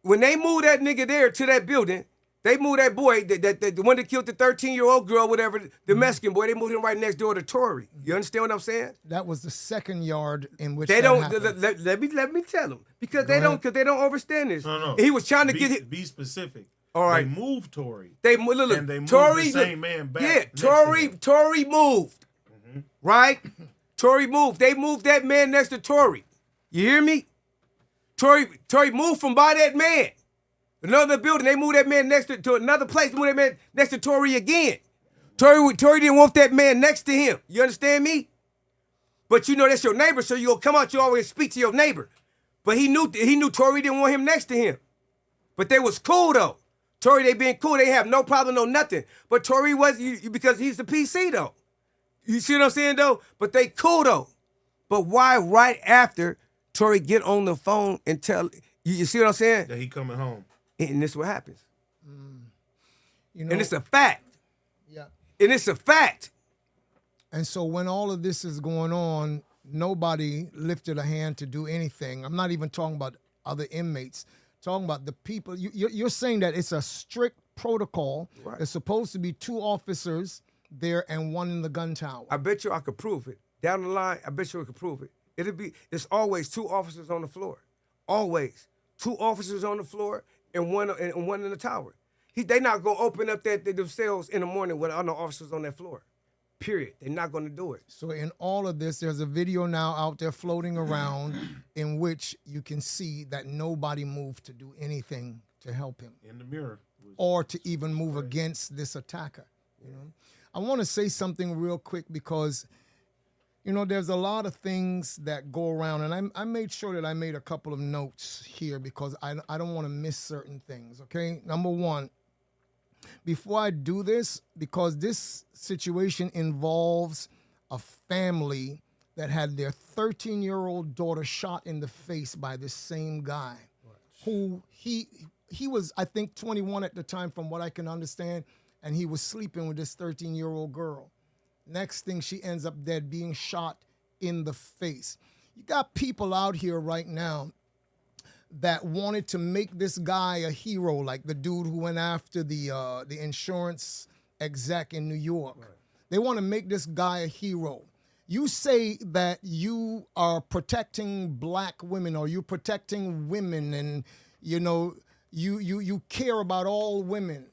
[SPEAKER 2] when they moved that nigga there to that building, they moved that boy, the one that killed the 13-year-old girl, whatever, the Mexican boy, they moved him right next door to Tory. You understand what I'm saying?
[SPEAKER 3] That was the second yard in which
[SPEAKER 2] they
[SPEAKER 3] that
[SPEAKER 2] don't.
[SPEAKER 3] happened.
[SPEAKER 2] Let me tell them, because they don't understand this.
[SPEAKER 1] No.
[SPEAKER 2] He was trying to get it.
[SPEAKER 1] Be specific.
[SPEAKER 2] All right.
[SPEAKER 1] They moved Tory.
[SPEAKER 2] Look,
[SPEAKER 1] and they moved
[SPEAKER 2] Tory,
[SPEAKER 1] the same man back.
[SPEAKER 2] Yeah,
[SPEAKER 1] next to him.
[SPEAKER 2] Tory moved. Right? Tory moved. They moved that man next to Tory. You hear me? Tory moved from by that man. Another building, they moved that man next to another place, moved that man next to Tory again. Tory didn't want that man next to him. You understand me? But you know that's your neighbor, so you'll come out, you always speak to your neighbor. But he knew Tory didn't want him next to him. But they was cool though. Tory, they being cool, they have no problem, no nothing. But Tory was, because he's the PC though. You see what I'm saying though? But they cool though. But why right after Tory get on the phone and tell, you see what I'm saying?
[SPEAKER 1] That he coming home.
[SPEAKER 2] And this is what happens.
[SPEAKER 3] You know,
[SPEAKER 2] And it's a fact.
[SPEAKER 3] yeah.
[SPEAKER 2] And it's a fact.
[SPEAKER 3] And so when all of this is going on, nobody lifted a hand to do anything. I'm not even talking about other inmates. Talking about the people. You're saying that it's a strict protocol.
[SPEAKER 2] Right.
[SPEAKER 3] There's supposed to be 2 officers there and 1 in the gun tower.
[SPEAKER 2] I bet you I could prove it. Down the line, I bet you I could prove it. It's always 2 officers on the floor. Always. 2 officers on the floor and one in the tower. They not gonna open up themselves in the morning with other officers on that floor. Period. They're not gonna do it.
[SPEAKER 3] So in all of this, there's a video now out there floating around in which you can see that nobody moved to do anything to help him
[SPEAKER 1] In the mirror.
[SPEAKER 3] or to even move against this attacker. You know, I want to say something real quick because, you know, there's a lot of things that go around, and I made sure that I made a couple of notes here because I don't want to miss certain things, okay? Number one, before I do this, because this situation involves a family that had their 13-year-old daughter shot in the face by this same guy, who he was, I think, 21 at the time from what I can understand, and he was sleeping with this 13-year-old girl. Next thing, she ends up dead, being shot in the face. You got people out here right now that wanted to make this guy a hero, like the dude who went after the insurance exec in New York. Right. They want to make this guy a hero. you say that you are protecting black women, or you're protecting women, and you care about all women.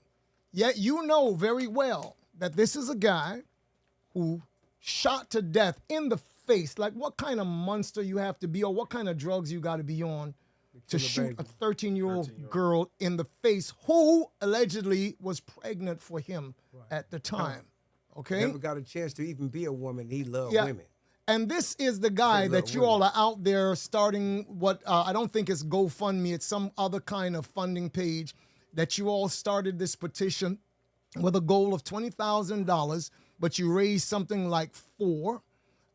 [SPEAKER 3] Yet you know very well that this is a guy who shot to death in the face. Like, what kind of monster you have to be, or what kind of drugs you got to be on to shoot a 13-year-old girl in the face who allegedly was pregnant for him at the time. Okay?
[SPEAKER 2] Never got a chance to even be a woman. He loved women.
[SPEAKER 3] And this is the guy that you all are out there starting what, I don't think it's GoFundMe, it's some other kind of funding page that you all started this petition with a goal of $20,000, but you raised something like $4,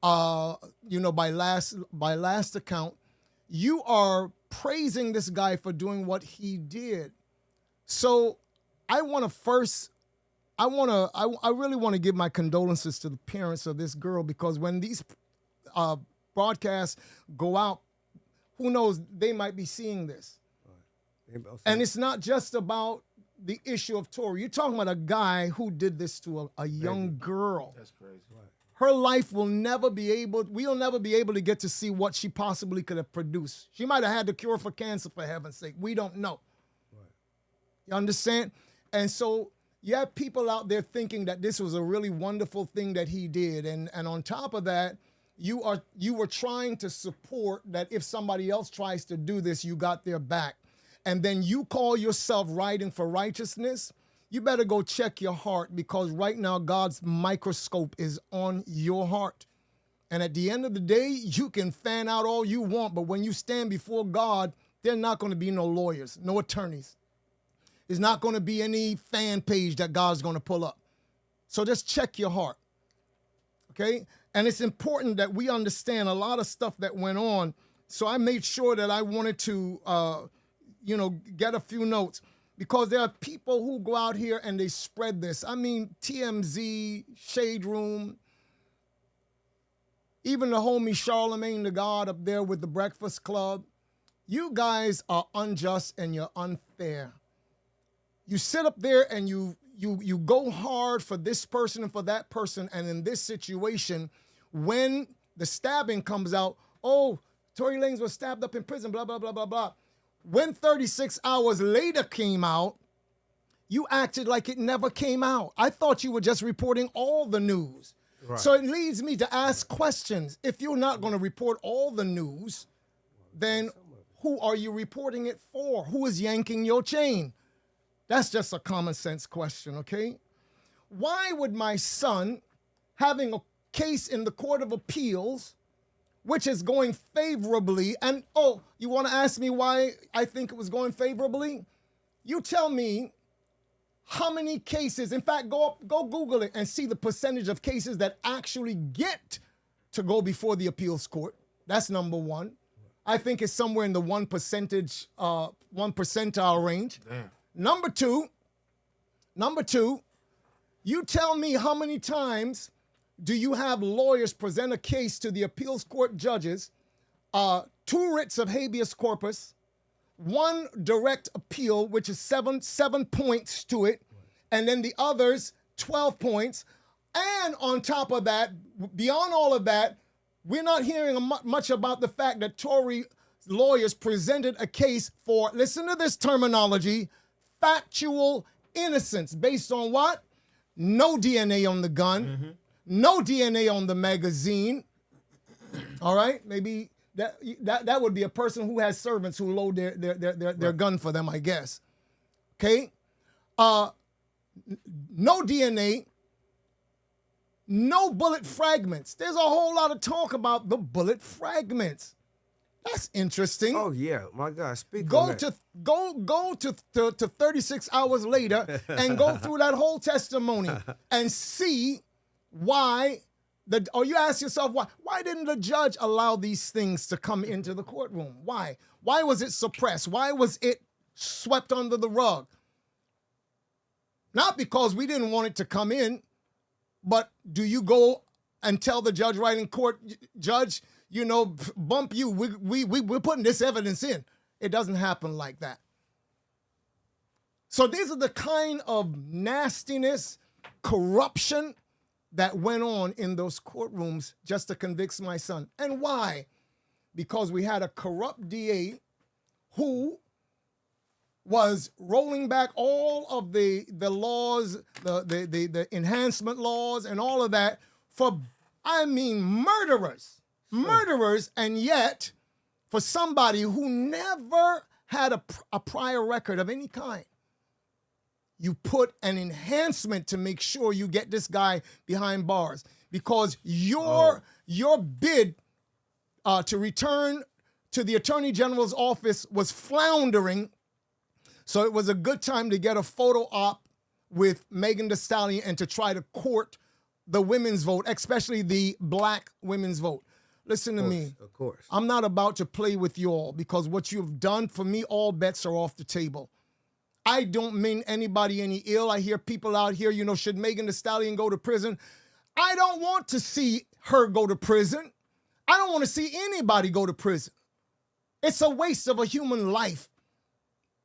[SPEAKER 3] by last account. You are praising this guy for doing what he did. So I really want to give my condolences to the parents of this girl, because when these broadcasts go out, who knows, they might be seeing this. And it's not just about the issue of Tory. You're talking about a guy who did this to a young girl.
[SPEAKER 1] That's crazy. Right.
[SPEAKER 3] Her life we'll never be able to get to see what she possibly could have produced. She might have had the cure for cancer, for heaven's sake. We don't know. Right. You understand? And so you have people out there thinking that this was a really wonderful thing that he did. And on top of that, you were trying to support that if somebody else tries to do this, you got their back. And then you call yourself writing for righteousness. You better go check your heart, because right now God's microscope is on your heart. And at the end of the day, you can fan out all you want, but when you stand before God, there are not going to be no lawyers, no attorneys. There's not going to be any fan page that God's going to pull up. So just check your heart, okay? And it's important that we understand a lot of stuff that went on. So I made sure that I wanted to, get a few notes, because there are people who go out here and they spread this. I mean, TMZ, Shaderoom, even the homie Charlamagne the God up there with the Breakfast Club. You guys are unjust and you're unfair. You sit up there and you go hard for this person and for that person, and in this situation, when the stabbing comes out, oh, Tory Lanez was stabbed up in prison, blah, blah, blah, blah, blah. When 36 hours later came out, you acted like it never came out. I thought you were just reporting all the news. Right. So it leads me to ask questions. If you're not going to report all the news, then who are you reporting it for? Who is yanking your chain? That's just a common sense question, okay? Why would my son, having a case in the Court of Appeals, which is going favorably, and you want to ask me why I think it was going favorably? You tell me how many cases, in fact, go Google it and see the percentage of cases that actually get to go before the appeals court. That's number one. I think it's somewhere in the 1 percentile range. Damn. Number two, you tell me how many times do you have lawyers present a case to the appeals court judges, 2 writs of habeas corpus, 1 direct appeal, which is seven points to it, and then the others, 12 points. And on top of that, beyond all of that, we're not hearing much about the fact that Tory lawyers presented a case for, listen to this terminology, factual innocence. Based on what? No DNA on the gun. Mm-hmm. No DNA on the magazine. All right, maybe that would be a person who has servants who load their gun for them, I guess. Okay, no DNA, no bullet fragments. There's a whole lot of talk about the bullet fragments. That's interesting.
[SPEAKER 2] Oh yeah, my God.
[SPEAKER 3] Go to 36 hours later and go through that whole testimony and see why you ask yourself why didn't the judge allow these things to come into the courtroom? Why was it suppressed? Why was it swept under the rug? Not because we didn't want it to come in, but do you go and tell the judge right in court, judge, bump you, we're putting this evidence in? It doesn't happen like that. So these are the kind of nastiness, corruption that went on in those courtrooms just to convict my son. And why? Because we had a corrupt DA who was rolling back all of the laws, the enhancement laws and all of that for, I mean, murderers. Murderers, and yet for somebody who never had a prior record of any kind, you put an enhancement to make sure you get this guy behind bars because your bid to return to the Attorney General's office was floundering. So it was a good time to get a photo op with Megan Thee Stallion and to try to court the women's vote, especially the black women's vote. Listen to me.
[SPEAKER 2] Of course.
[SPEAKER 3] I'm not about to play with you all because what you've done for me, all bets are off the table. I don't mean anybody any ill. I hear people out here, should Megan Thee Stallion go to prison? I don't want to see her go to prison. I don't want to see anybody go to prison. It's a waste of a human life.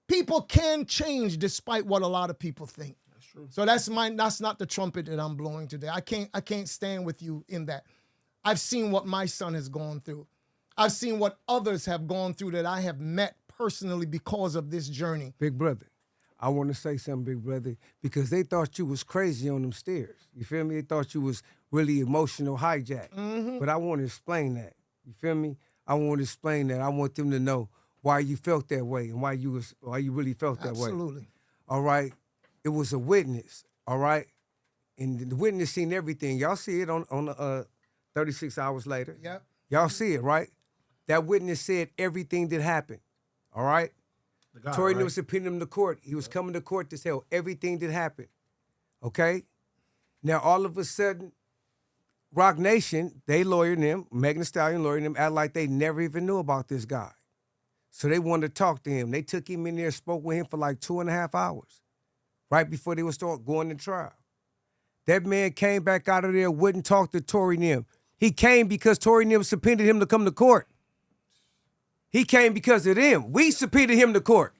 [SPEAKER 3] People can change despite what a lot of people think.
[SPEAKER 1] That's true.
[SPEAKER 3] So that's not the trumpet that I'm blowing today. I can't stand with you in that. I've seen what my son has gone through. I've seen what others have gone through that I have met personally because of this journey.
[SPEAKER 2] Big brother, I want to say something, big brother, because they thought you was crazy on them stairs. You feel me? They thought you was really emotional hijack.
[SPEAKER 3] Mm-hmm.
[SPEAKER 2] But I want to explain that. You feel me? I want to explain that. I want them to know why you felt that way and why you really felt that way.
[SPEAKER 3] Absolutely.
[SPEAKER 2] All right? It was a witness, all right? And the witness seen everything. Y'all see it on 36 hours later.
[SPEAKER 3] Yep.
[SPEAKER 2] Y'all see it, right? That witness said everything that happened, all right? Tory never subpoenaed him to court. He was coming to court to tell everything that happened, okay? Now, all of a sudden, Rock Nation, they lawyered him, Megan Thee Stallion lawyered him, act like they never even knew about this guy. So they wanted to talk to him. They took him in there, spoke with him for like 2.5 hours, right before they would start going to trial. That man came back out of there, wouldn't talk to Tory and them. He came because Tory and them subpoenaed him to come to court. He came because of them. We subpoenaed him to court.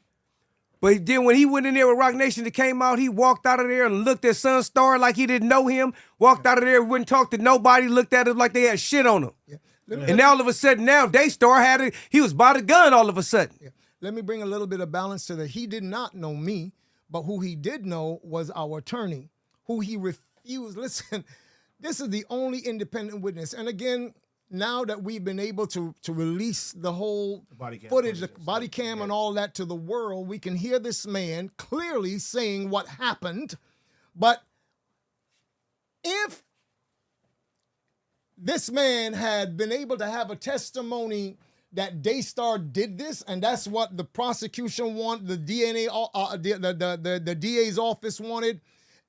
[SPEAKER 2] But then when he went in there with Rock Nation that came out, he walked out of there and looked at Sonstar like he didn't know him, walked out of there, wouldn't talk to nobody, looked at him like they had shit on him.
[SPEAKER 3] Yeah.
[SPEAKER 2] And now all of a sudden, now Daystar he was by the gun all of a sudden.
[SPEAKER 3] Yeah. Let me bring a little bit of balance to that. He did not know me, but who he did know was our attorney, who he refused. Listen, this is the only independent witness. And again, now that we've been able to release the whole footage, the body cam and all that to the world, we can hear this man clearly saying what happened. But if this man had been able to have a testimony that Daystar did this, and that's what the prosecution wanted, the DNA, the DA's office wanted,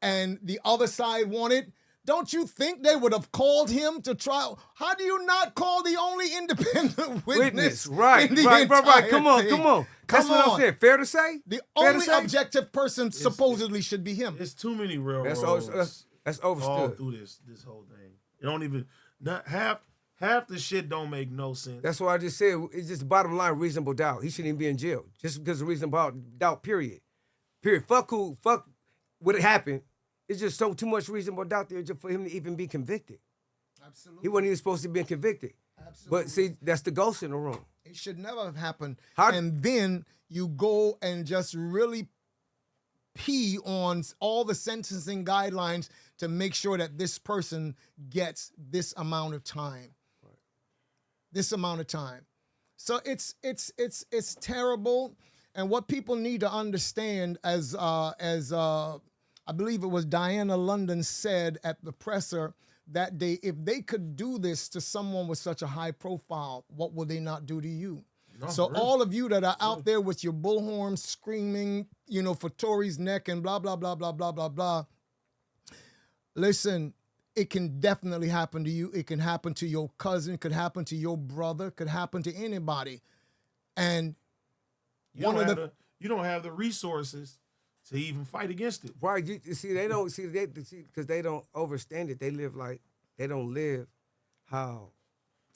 [SPEAKER 3] and the other side wanted, don't you think they would have called him to trial? How do you not call the only independent witness?
[SPEAKER 2] Right. Come on. That's what I'm saying. Fair to say?
[SPEAKER 3] The only objective person supposedly should be him.
[SPEAKER 1] It's too many railroads.
[SPEAKER 2] That's overstood.
[SPEAKER 1] All through this whole thing. It don't even half the shit don't make no sense.
[SPEAKER 2] That's why I just said it's just bottom line reasonable doubt. He shouldn't even be in jail just because of reasonable doubt. Period. Fuck what happened. It's just too much reasonable doubt there just for him to even be convicted.
[SPEAKER 3] Absolutely.
[SPEAKER 2] He wasn't even supposed to be convicted.
[SPEAKER 3] Absolutely.
[SPEAKER 2] But see, that's the ghost in the room.
[SPEAKER 3] It should never have happened. And then you go and just really pee on all the sentencing guidelines to make sure that this person gets this amount of time. Right. This amount of time. So it's terrible. And what people need to understand, as I believe it was Diana London said at the presser that day, if they could do this to someone with such a high profile, what will they not do to you? No, so really. All of you that are out there with your bullhorn screaming, for Tory's neck and blah, blah, blah, blah, blah, blah, blah. Listen, it can definitely happen to you. It can happen to your cousin, could happen to your brother, could happen to anybody. And
[SPEAKER 1] you don't have the resources to even fight against it.
[SPEAKER 2] Right. You see, they don't see because they don't understand it. They don't live how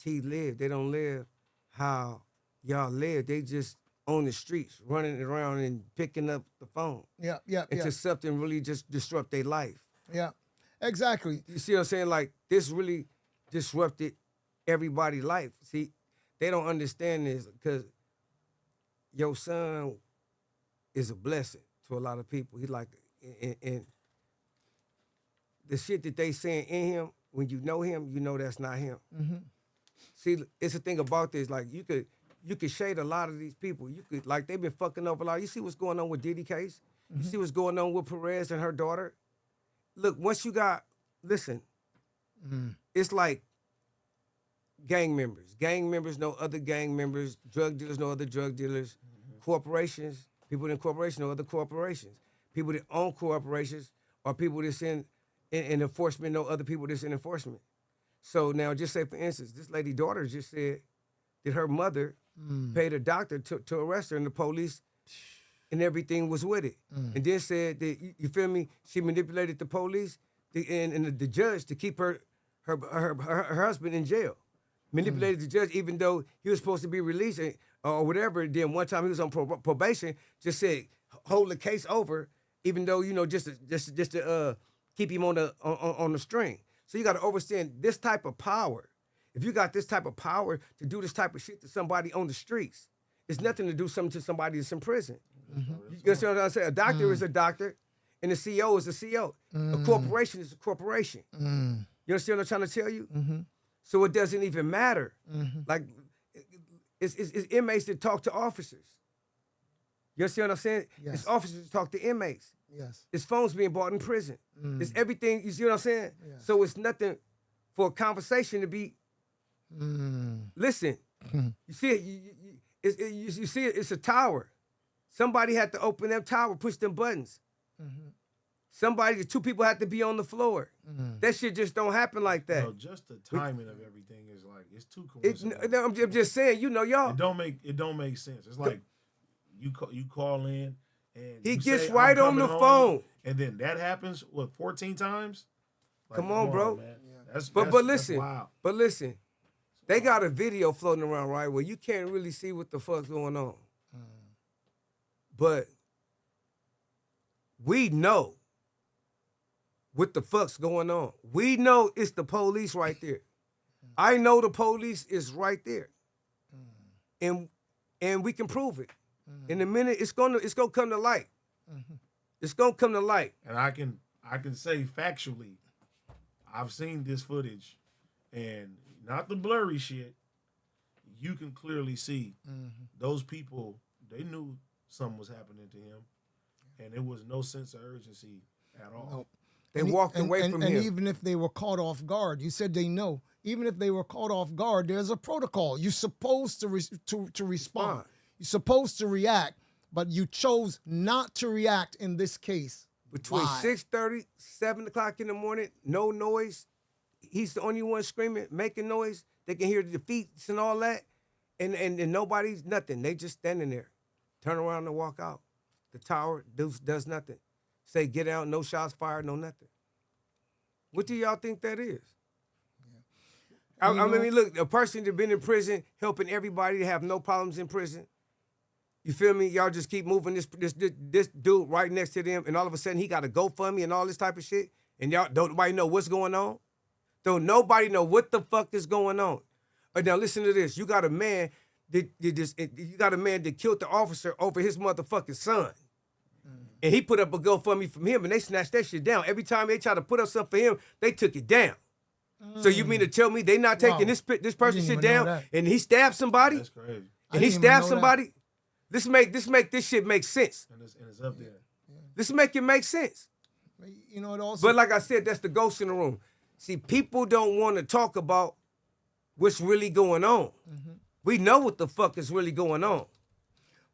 [SPEAKER 2] T lived. They don't live how y'all live. They just on the streets, running around and picking up the phone.
[SPEAKER 3] Yeah.
[SPEAKER 2] Until something really just disrupt their life.
[SPEAKER 3] Yeah. Exactly.
[SPEAKER 2] You see what I'm saying? Like, this really disrupted everybody's life. See, they don't understand this because your son is a blessing to a lot of people. He like, and the shit that they saying in him, when you know him, you know that's not him.
[SPEAKER 3] Mm-hmm.
[SPEAKER 2] See, it's the thing about this. Like, you could shade a lot of these people. You could, like, they've been fucking up a lot. You see what's going on with Diddy case? You see what's going on with Perez and her daughter? Look, once you got, listen, it's like gang members. Gang members know other gang members. Drug dealers know other drug dealers. Corporations, people in corporations know other corporations. People that own corporations or people that's in enforcement know other people that's in enforcement. So now, just say, for instance, this lady's daughter just said that her mother paid a doctor to arrest her, and the police and everything was with it. And then said that, you feel me, she manipulated the police and the judge to keep her husband in jail. Manipulated the judge even though he was supposed to be released or whatever. Then one time he was on probation, just said, hold the case over, even though, you know, just to keep him on the string. So you got to understand this type of power. If you got this type of power to do this type of shit to somebody on the streets, it's nothing to do something to somebody that's in prison. You understand what I'm saying? A doctor is a doctor, and a CEO is a CEO. A corporation is a corporation. You understand what I'm trying to tell you? So it doesn't even matter. Like, it's inmates that talk to officers. You understand what I'm saying?
[SPEAKER 3] Yes.
[SPEAKER 2] It's officers that talk to inmates.
[SPEAKER 3] Yes.
[SPEAKER 2] It's phones being bought in prison. It's everything, you see what I'm saying?
[SPEAKER 3] Yeah.
[SPEAKER 2] So it's nothing for a conversation to be, listen, you see it, you see it, it's a tower. Somebody had to open that tower, push them buttons. The two people had to be on the floor. That shit just don't happen like that.
[SPEAKER 1] No, just the timing of everything is like, it's too coincidental.
[SPEAKER 2] I'm just saying, you know, y'all.
[SPEAKER 1] It don't make sense. It's like you call in and
[SPEAKER 2] He
[SPEAKER 1] you
[SPEAKER 2] gets
[SPEAKER 1] say,
[SPEAKER 2] right
[SPEAKER 1] "I'm
[SPEAKER 2] on the
[SPEAKER 1] coming
[SPEAKER 2] phone."
[SPEAKER 1] home," and then that happens 14 times. Like,
[SPEAKER 2] Come on, bro.
[SPEAKER 1] man. That's
[SPEAKER 2] listen,
[SPEAKER 1] wild.
[SPEAKER 2] but listen, they got a video floating around, right, where you can't really see what the fuck's going on. But we know what the fuck's going on. We know it's the police right there. I know the police is right there. And we can prove it. In a minute, it's gonna come to light. It's gonna come to light.
[SPEAKER 1] And I can say factually, I've seen this footage, and not the blurry shit. You can clearly see those people. They knew something was happening to him, and there was no sense of urgency at all.
[SPEAKER 3] Nope.
[SPEAKER 2] They walked away from him.
[SPEAKER 3] And even if they were caught off guard, you said they know. Even if they were caught off guard, there's a protocol. You're supposed to respond. You're supposed to react, but you chose not to react in this case.
[SPEAKER 2] Between 6:30, 7 o'clock in the morning, no noise. He's the only one screaming, making noise. They can hear the feet and all that, and nobody's nothing. They just standing there, turn around and walk out. The tower does nothing. Say get out, no shots fired, no nothing. What do y'all think that is? I mean, look, a person that been in prison, helping everybody to have no problems in prison. You feel me? Y'all just keep moving this dude right next to them, and all of a sudden he got a GoFundMe and all this type of shit, and y'all don't nobody know what's going on. Don't nobody know what the fuck is going on. But now listen to this: you got a man that killed the officer over his motherfucking son, and he put up a GoFundMe from him, and they snatched that shit down. Every time they try to put up something for him, they took it down. So you mean to tell me they not taking this person's shit down, and he stabbed somebody?
[SPEAKER 1] That's crazy.
[SPEAKER 2] And he stabbed somebody? This make this shit make sense.
[SPEAKER 1] And it's up there.
[SPEAKER 2] This make it make sense.
[SPEAKER 3] You know, it also.
[SPEAKER 2] But like I said, that's the ghost in the room. See, people don't want to talk about what's really going on. We know what the fuck is really going on.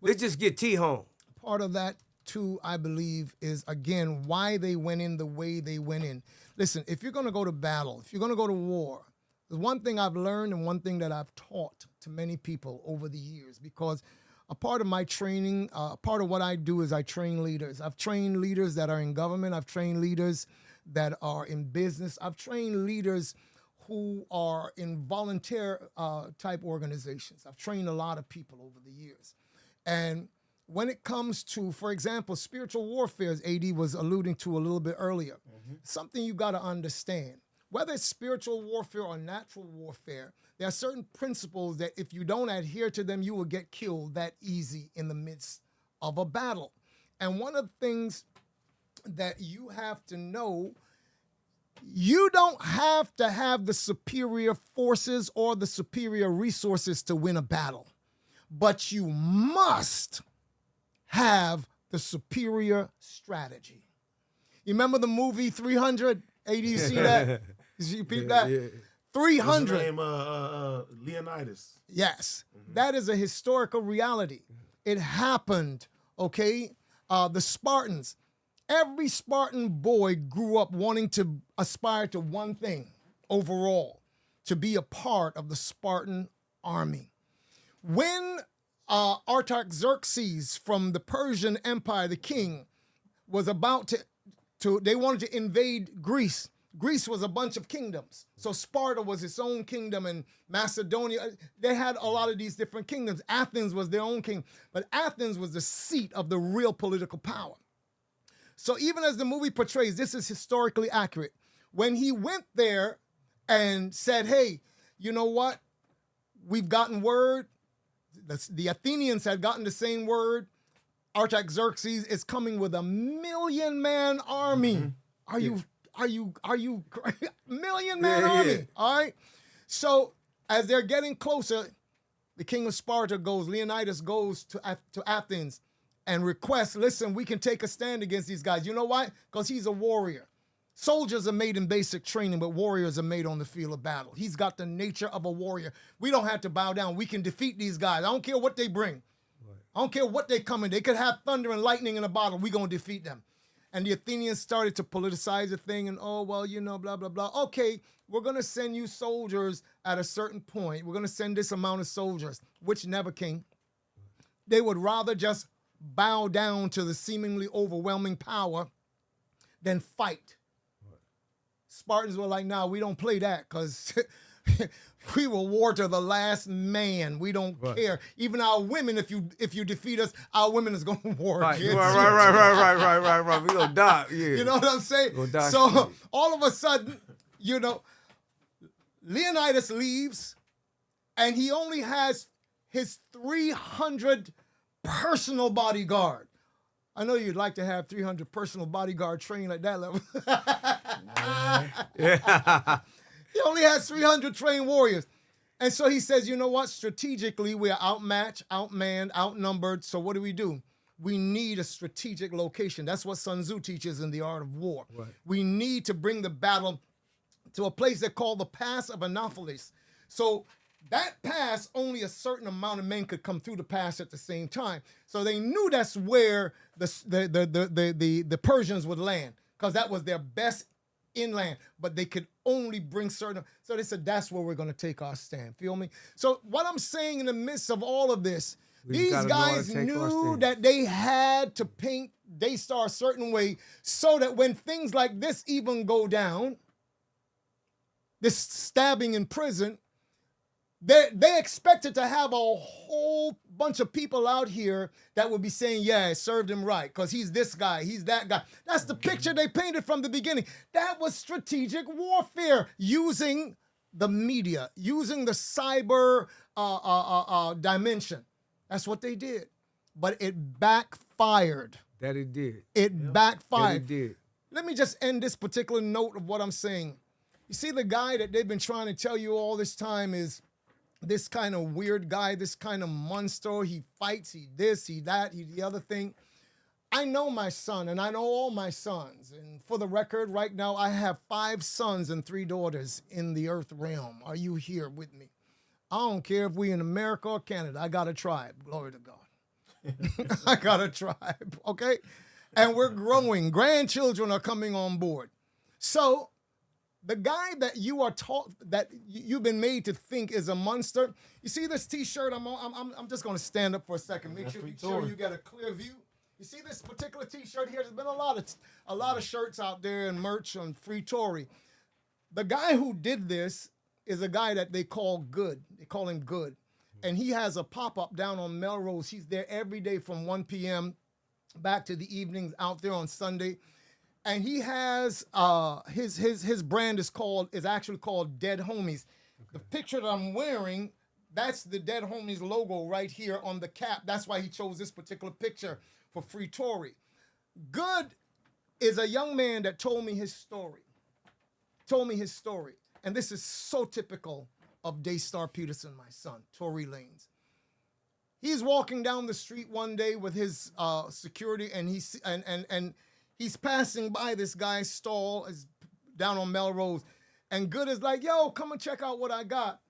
[SPEAKER 2] Let's just get T home.
[SPEAKER 3] Part of that, too, I believe, is, again, why they went in the way they went in. Listen, if you're going to go to battle, if you're going to go to war, there's one thing I've learned and one thing that I've taught to many people over the years, because a part of my training, part of what I do is I train leaders. I've trained leaders that are in government. I've trained leaders that are in business. I've trained leaders who are in volunteer type organizations. I've trained a lot of people over the years. And when it comes to, for example, spiritual warfare, as AD was alluding to a little bit earlier, something you got to understand. Whether it's spiritual warfare or natural warfare, there are certain principles that if you don't adhere to them, you will get killed that easy in the midst of a battle. And one of the things that you have to know, you don't have to have the superior forces or the superior resources to win a battle, but you must have the superior strategy. You remember the movie 300? AD, you see that? You peep that?
[SPEAKER 1] Yeah.
[SPEAKER 3] 300.
[SPEAKER 1] What's his name? Leonidas.
[SPEAKER 3] Yes, that is a historical reality. It happened, okay? The Spartans, every Spartan boy grew up wanting to aspire to one thing overall, to be a part of the Spartan army. When Artaxerxes from the Persian Empire, the king, was about to they wanted to invade Greece. Greece was a bunch of kingdoms. So Sparta was its own kingdom, and Macedonia, they had a lot of these different kingdoms. Athens was their own king, but Athens was the seat of the real political power. So even as the movie portrays, this is historically accurate. When he went there and said, hey, you know what? We've gotten word. The Athenians had gotten the same word. Artaxerxes is coming with a 1,000,000-man army. Are you million-man army? All right. So as they're getting closer, the king of Sparta Leonidas goes to Athens and requests, listen, we can take a stand against these guys. You know why? Because he's a warrior. Soldiers are made in basic training, but warriors are made on the field of battle. He's got the nature of a warrior. We don't have to bow down. We can defeat these guys. I don't care what they bring. I don't care what they come in. They could have thunder and lightning in a bottle. We're going to defeat them. And the Athenians started to politicize the thing and, oh, well, you know, blah, blah, blah. Okay, we're going to send you soldiers at a certain point. We're going to send this amount of soldiers, which never came. They would rather just bow down to the seemingly overwhelming power than fight. Spartans were like, nah, we don't play that because we will war to the last man. We don't care. Even our women, if you defeat us, our women is going to war against you.
[SPEAKER 2] Right. We gonna die. Yeah.
[SPEAKER 3] You know what I'm saying?
[SPEAKER 2] Die
[SPEAKER 3] so
[SPEAKER 2] straight.
[SPEAKER 3] all of a sudden, you know, Leonidas leaves, and he only has his 300 personal bodyguard. I know you'd like to have 300 personal bodyguard trained at that level.
[SPEAKER 2] Yeah.
[SPEAKER 3] He only has 300 trained warriors. And so he says, you know what? Strategically, we are outmatched, outmanned, outnumbered. So what do? We need a strategic location. That's what Sun Tzu teaches in The Art of War. Right. We need to bring the battle to a place they call the Pass of Annapolis. So that pass, only a certain amount of men could come through the pass at the same time. So they knew that's where the Persians would land, because that was their best inland, but they could only bring certain. So they said, that's where we're going to take our stand. Feel me? So what I'm saying in the midst of all of this, these guys knew that they had to paint Daystar a certain way so that when things like this even go down, this stabbing in prison, they expected to have a whole bunch of people out here that would be saying, yeah, it served him right, because he's this guy, he's that guy. That's the picture they painted from the beginning. That was strategic warfare, using the media, using the cyber dimension. That's what they did. But it backfired.
[SPEAKER 2] That it did.
[SPEAKER 3] It backfired.
[SPEAKER 2] That it did.
[SPEAKER 3] Let me just end this particular note of what I'm saying. You see, the guy that they've been trying to tell you all this time is this kind of weird guy, this kind of monster. He fights, he this, he that, he the other thing. I know my son, and I know all my sons. And for the record, right now, I have 5 sons and 3 daughters in the earth realm. Are you here with me? I don't care if we in America or Canada. I got a tribe. Glory to God. I got a tribe, okay? And we're growing. Grandchildren are coming on board. So the guy that you are taught, that you've been made to think is a monster. You see this T-shirt I'm on? I'm just going to stand up for a second. Make sure you get a clear view. You see this particular T-shirt here? There's been a lot of shirts out there and merch on Free Tory. The guy who did this is a guy that they call Good. They call him Good. and he has a pop-up down on Melrose. He's there every day from 1 p.m. back to the evenings out there on Sunday. And he has his brand is actually called Dead Homies. Okay. The picture that I'm wearing, that's the Dead Homies logo right here on the cap. That's why he chose this particular picture for Free Tory. Good is a young man that told me his story. And this is so typical of Daystar Peterson, my son, Tory Lanez. He's walking down the street one day with his security, and he's passing by this guy's stall down on Melrose. And Good is like, yo, come and check out what I got.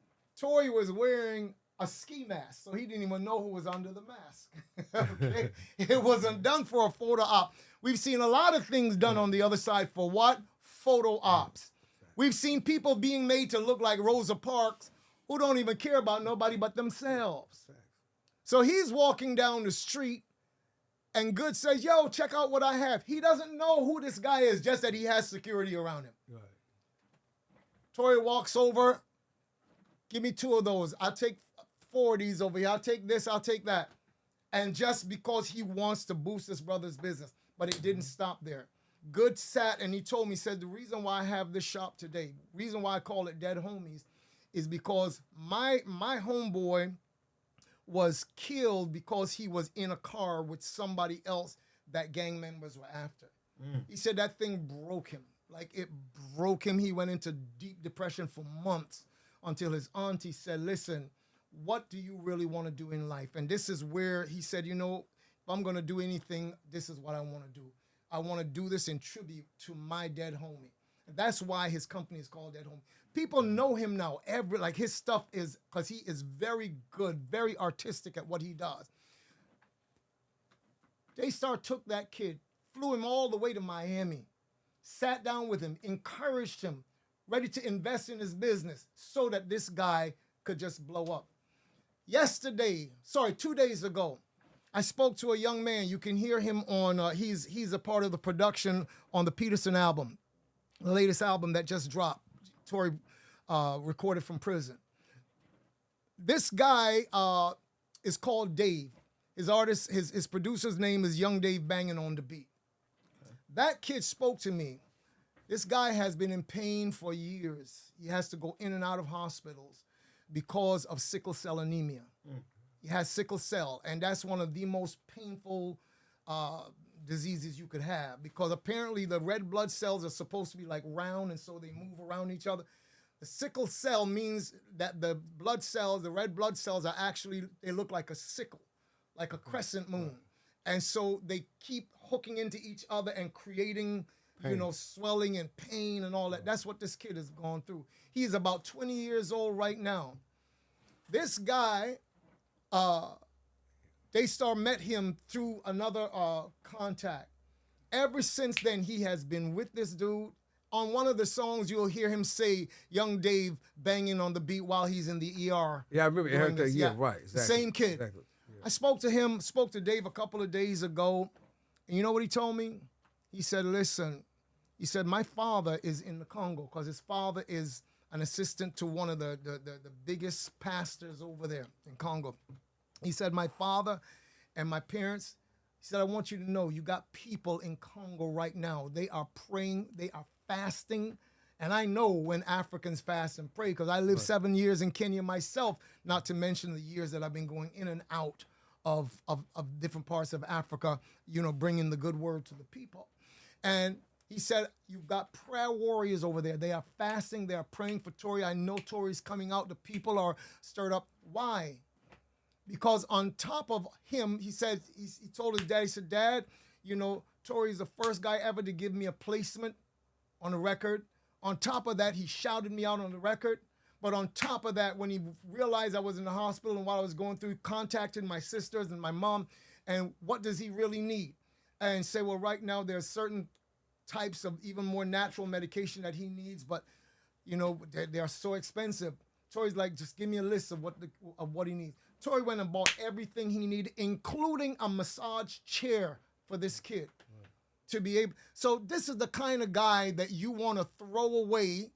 [SPEAKER 3] Tory was wearing a ski mask, so he didn't even know who was under the mask. Okay? It wasn't done for a photo op. We've seen a lot of things done on the other side for what? Photo ops. We've seen people being made to look like Rosa Parks who don't even care about nobody but themselves. So he's walking down the street, and Good says, yo, check out what I have. He doesn't know who this guy is, just that he has security around him. Right. Tory walks over, give me 2 of those. I'll take 4 of these over here. I'll take this, I'll take that. And just because he wants to boost his brother's business. But it didn't stop there. Good sat and he told me, said, the reason why I have this shop today, reason why I call it Dead Homies, is because my homeboy was killed because he was in a car with somebody else that gang members were after. He said that thing broke him. Like, it broke him. He went into deep depression for months until his auntie said, listen, what do you really want to do in life? And this is where he said, you know, if I'm going to do anything, this is what I want to do. I want to do this in tribute to my dead homie. And that's why his company is called Dead Homie. People know him now. Like, his stuff is, because he is very good, very artistic at what he does. Daystar took that kid, flew him all the way to Miami, sat down with him, encouraged him, ready to invest in his business so that this guy could just blow up. 2 days ago, I spoke to a young man. You can hear him on, he's a part of the production on the Peterson album, the latest album that just dropped. Tory recorded from prison. This guy is called Dave. His artist, his producer's name is Young Dave Banging on the Beat. Okay. That kid spoke to me. This guy has been in pain for years. He has to go in and out of hospitals because of sickle cell anemia. He has sickle cell, and that's one of the most painful diseases you could have, because apparently the red blood cells are supposed to be like round, and so they move around each other. The sickle cell means that the red blood cells are actually, they look like a sickle, like a crescent moon. And so they keep hooking into each other and creating, swelling and pain and all that. That's what this kid has gone through. He's about 20 years old right now. This guy, Daystar met him through another contact. Ever since then, he has been with this dude. On one of the songs, you'll hear him say, Young Dave banging on the beat while he's in the ER.
[SPEAKER 2] Yeah, I remember. Heard that. Yeah, right. Exactly.
[SPEAKER 3] Same kid.
[SPEAKER 2] Exactly. Yeah.
[SPEAKER 3] I spoke to Dave a couple of days ago, and you know what he told me? He said, listen, my father is in the Congo because his father is an assistant to one of the biggest pastors over there in Congo. He said, my father and my parents, he said, I want you to know, you got people in Congo right now. They are praying, they are fasting. And I know when Africans fast and pray, because I lived 7 years in Kenya myself, not to mention the years that I've been going in and out of different parts of Africa, bringing the good word to the people. And he said, you've got prayer warriors over there. They are fasting. They are praying for Tory. I know Tory's coming out. The people are stirred up. Why? Because on top of him, he said, he told his dad, he said, Dad, Tory's the first guy ever to give me a placement on a record. On top of that, he shouted me out on the record. But on top of that, when he realized I was in the hospital and while I was going through, contacted my sisters and my mom, and what does he really need? And say, well, right now there's certain types of even more natural medication that he needs, but they are so expensive. Tory's like, just give me a list of what he needs. Tory went and bought everything he needed, including a massage chair for this kid to be able. So this is the kind of guy that you want to throw away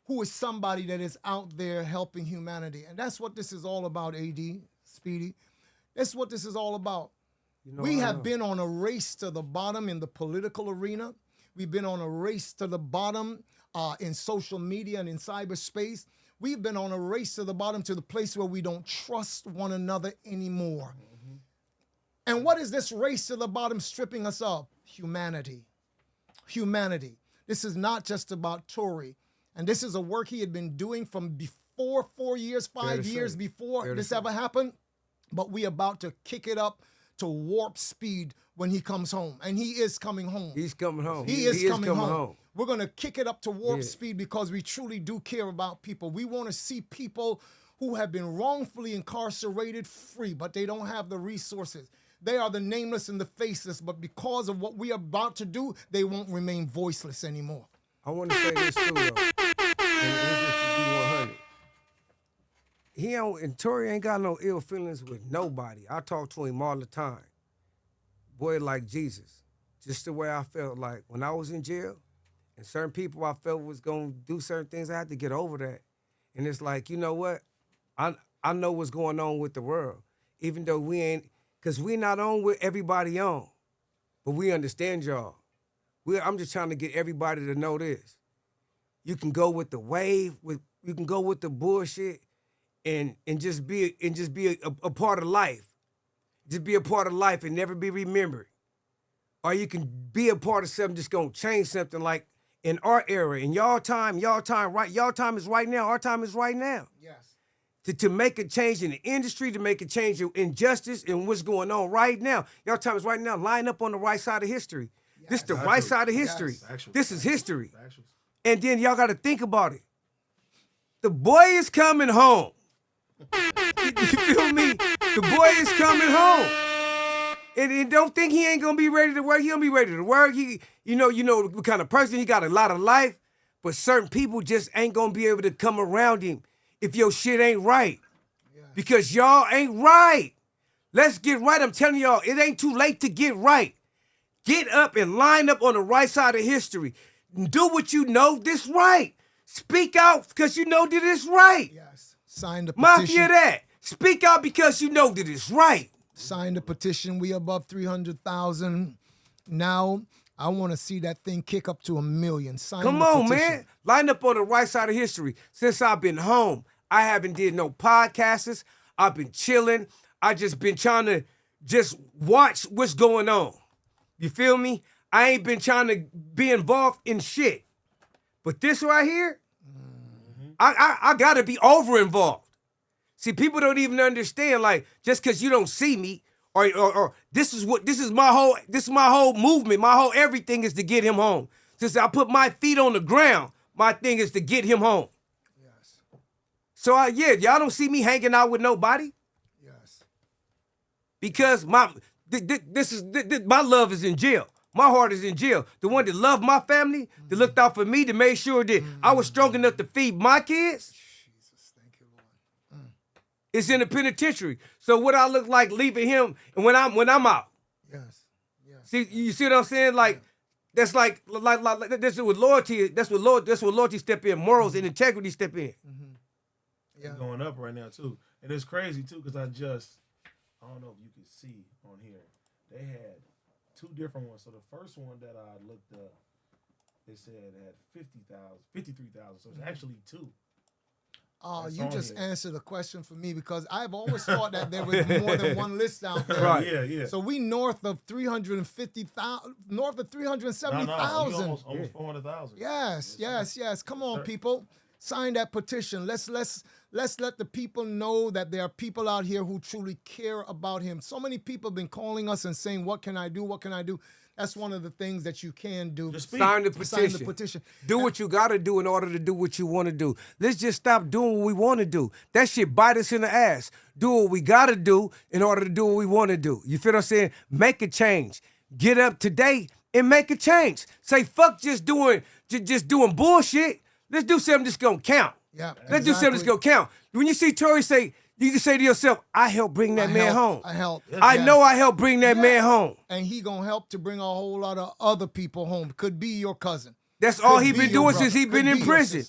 [SPEAKER 3] who is somebody that is out there helping humanity. And that's what this is all about, AD, Speedy. That's what this is all about. We have been on a race to the bottom in the political arena. We've been on a race to the bottom in social media and in cyberspace. We've been on a race to the bottom to the place where we don't trust one another anymore. And what is this race to the bottom stripping us of? Humanity. Humanity. This is not just about Tory. And this is a work he had been doing from before 4 years, 5 years before this ever happened. But we about to kick it up to warp speed when he comes home. And he is coming home.
[SPEAKER 2] He's coming home.
[SPEAKER 3] He is coming home. We're going to kick it up to warp speed because we truly do care about people. We want to see people who have been wrongfully incarcerated free, but they don't have the resources. They are the nameless and the faceless, but because of what we are about to do, they won't remain voiceless anymore.
[SPEAKER 2] I want to say this too, though. And this is to be 100. And Tory ain't got no ill feelings with nobody. I talk to him all the time. Boy, like Jesus. Just the way I felt like when I was in jail, and certain people I felt was going to do certain things, I had to get over that. And it's like, you know what? I know what's going on with the world. Even though we ain't, because we not on with everybody on. But we understand y'all. I'm just trying to get everybody to know this. You can go with the wave, you can go with the bullshit, and just be a part of life. Just be a part of life and never be remembered. Or you can be a part of something that's gonna change something, like in our era, in y'all time is right now, our time is right now.
[SPEAKER 3] Yes.
[SPEAKER 2] To make a change in the industry, to make a change in injustice and what's going on right now. Y'all time is right now. Line up on the right side of history. Yes. This is the right side of history. Yes. This is history. And then y'all got to think about it. The boy is coming home. You feel me? The boy is coming home. And don't think he ain't gonna be ready to work. He gonna be ready to work. You know what kind of person, he got a lot of life, but certain people just ain't gonna be able to come around him if your shit ain't right. Yeah. Because y'all ain't right. Let's get right. I'm telling y'all, it ain't too late to get right. Get up and line up on the right side of history. Do what you know this right. Speak out because you know that it's right.
[SPEAKER 3] Yes. Sign the petition.
[SPEAKER 2] Mafia that. Speak out because you know that it's right.
[SPEAKER 3] Sign the petition. We above 300,000 now. I want to see that thing kick up to 1 million. Sign
[SPEAKER 2] Come on, man. Line up on the right side of history. Since I've been home, I haven't did no podcasts. I've been chilling. I just been trying to just watch what's going on. You feel me? I ain't been trying to be involved in shit. But this right here, I gotta be over involved. See, people don't even understand, like, just because you don't see me, or this is my whole movement, my whole everything is to get him home. Since I put my feet on the ground, my thing is to get him home.
[SPEAKER 3] Yes.
[SPEAKER 2] So y'all don't see me hanging out with nobody.
[SPEAKER 3] Yes.
[SPEAKER 2] Because my love is in jail. My heart is in jail. The one that loved my family, that looked out for me, to make sure that I was strong enough to feed my kids.
[SPEAKER 3] Jesus, thank you, Lord.
[SPEAKER 2] It's in the penitentiary. So what I look like leaving him and when I'm out.
[SPEAKER 3] Yes.
[SPEAKER 2] See, you see what I'm saying? Like that's like that's with loyalty. That's what loyalty step in. Morals and integrity step in.
[SPEAKER 3] Mm-hmm. Yeah.
[SPEAKER 1] It's going up right now too, and it's crazy too because I don't know if you can see on here. They had 2 different ones. So the first one that I looked up, they said it had 53,000. So it's actually 2.
[SPEAKER 3] You just answered a question for me because I've always thought that there was more than one list out there.
[SPEAKER 2] Right.
[SPEAKER 1] Yeah.
[SPEAKER 3] So we north of 350,000, north of 370,000.
[SPEAKER 1] Almost 400,000.
[SPEAKER 3] Yes. Come on, people. Sign that petition. Let's let the people know that there are people out here who truly care about him. So many people have been calling us and saying, what can I do? What can I do? That's one of the things that you can do.
[SPEAKER 2] Sign the petition. Do what you got to do in order to do what you want to do. Let's just stop doing what we want to do. That shit bite us in the ass. Do what we got to do in order to do what we want to do. You feel what I'm saying? Make a change. Get up today and make a change. Say, fuck just doing bullshit. Let's do something that's going to count.
[SPEAKER 3] Yeah,
[SPEAKER 2] Let's do something that's going to count. When you see Tory say, you can say to yourself, I helped bring that man home.
[SPEAKER 3] I helped.
[SPEAKER 2] I know I helped bring that man home.
[SPEAKER 3] And he going to help to bring a whole lot of other people home. Could be your cousin.
[SPEAKER 2] That's all he been doing since he been in prison.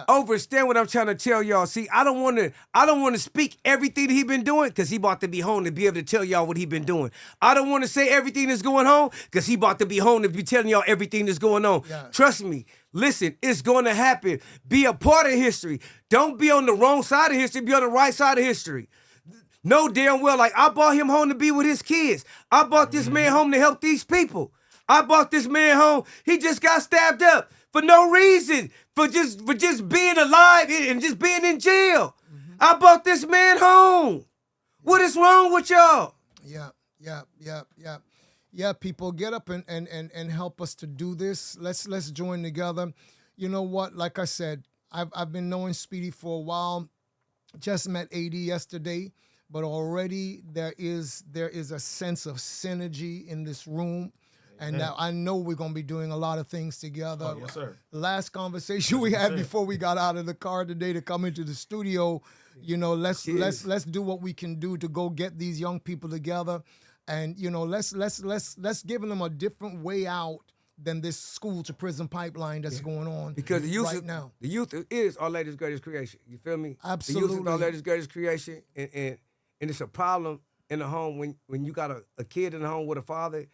[SPEAKER 2] Understand what I'm trying to tell y'all. See, I don't want to speak everything that he been doing because he about to be home to be able to tell y'all what he been doing. I don't want to say everything that's going on because he about to be home to be telling y'all everything that's going on. Yeah. Trust me. Listen, it's going to happen. Be a part of history. Don't be on the wrong side of history. Be on the right side of history. Know damn well, like, I brought him home to be with his kids. I brought this man home to help these people. I brought this man home. He just got stabbed up for no reason, for just being alive and just being in jail. I brought this man home. What is wrong with y'all?
[SPEAKER 3] Yeah, people, get up and help us to do this. Let's join together. You know what? Like I said, I've been knowing Speedy for a while. Just met AD yesterday, but already there is a sense of synergy in this room. And now I know we're gonna be doing a lot of things together.
[SPEAKER 1] Oh, yes, sir.
[SPEAKER 3] The last conversation we had before we got out of the car today to come into the studio, you know, let's do what we can do to go get these young people together, and you know, let's give them a different way out than this school to prison pipipeline that's going on.
[SPEAKER 2] Because the youth
[SPEAKER 3] now,
[SPEAKER 2] the youth is our latest greatest creation. You feel me?
[SPEAKER 3] Absolutely.
[SPEAKER 2] The youth is our latest greatest creation, and it's a problem in the home when you got a kid in the home with a father.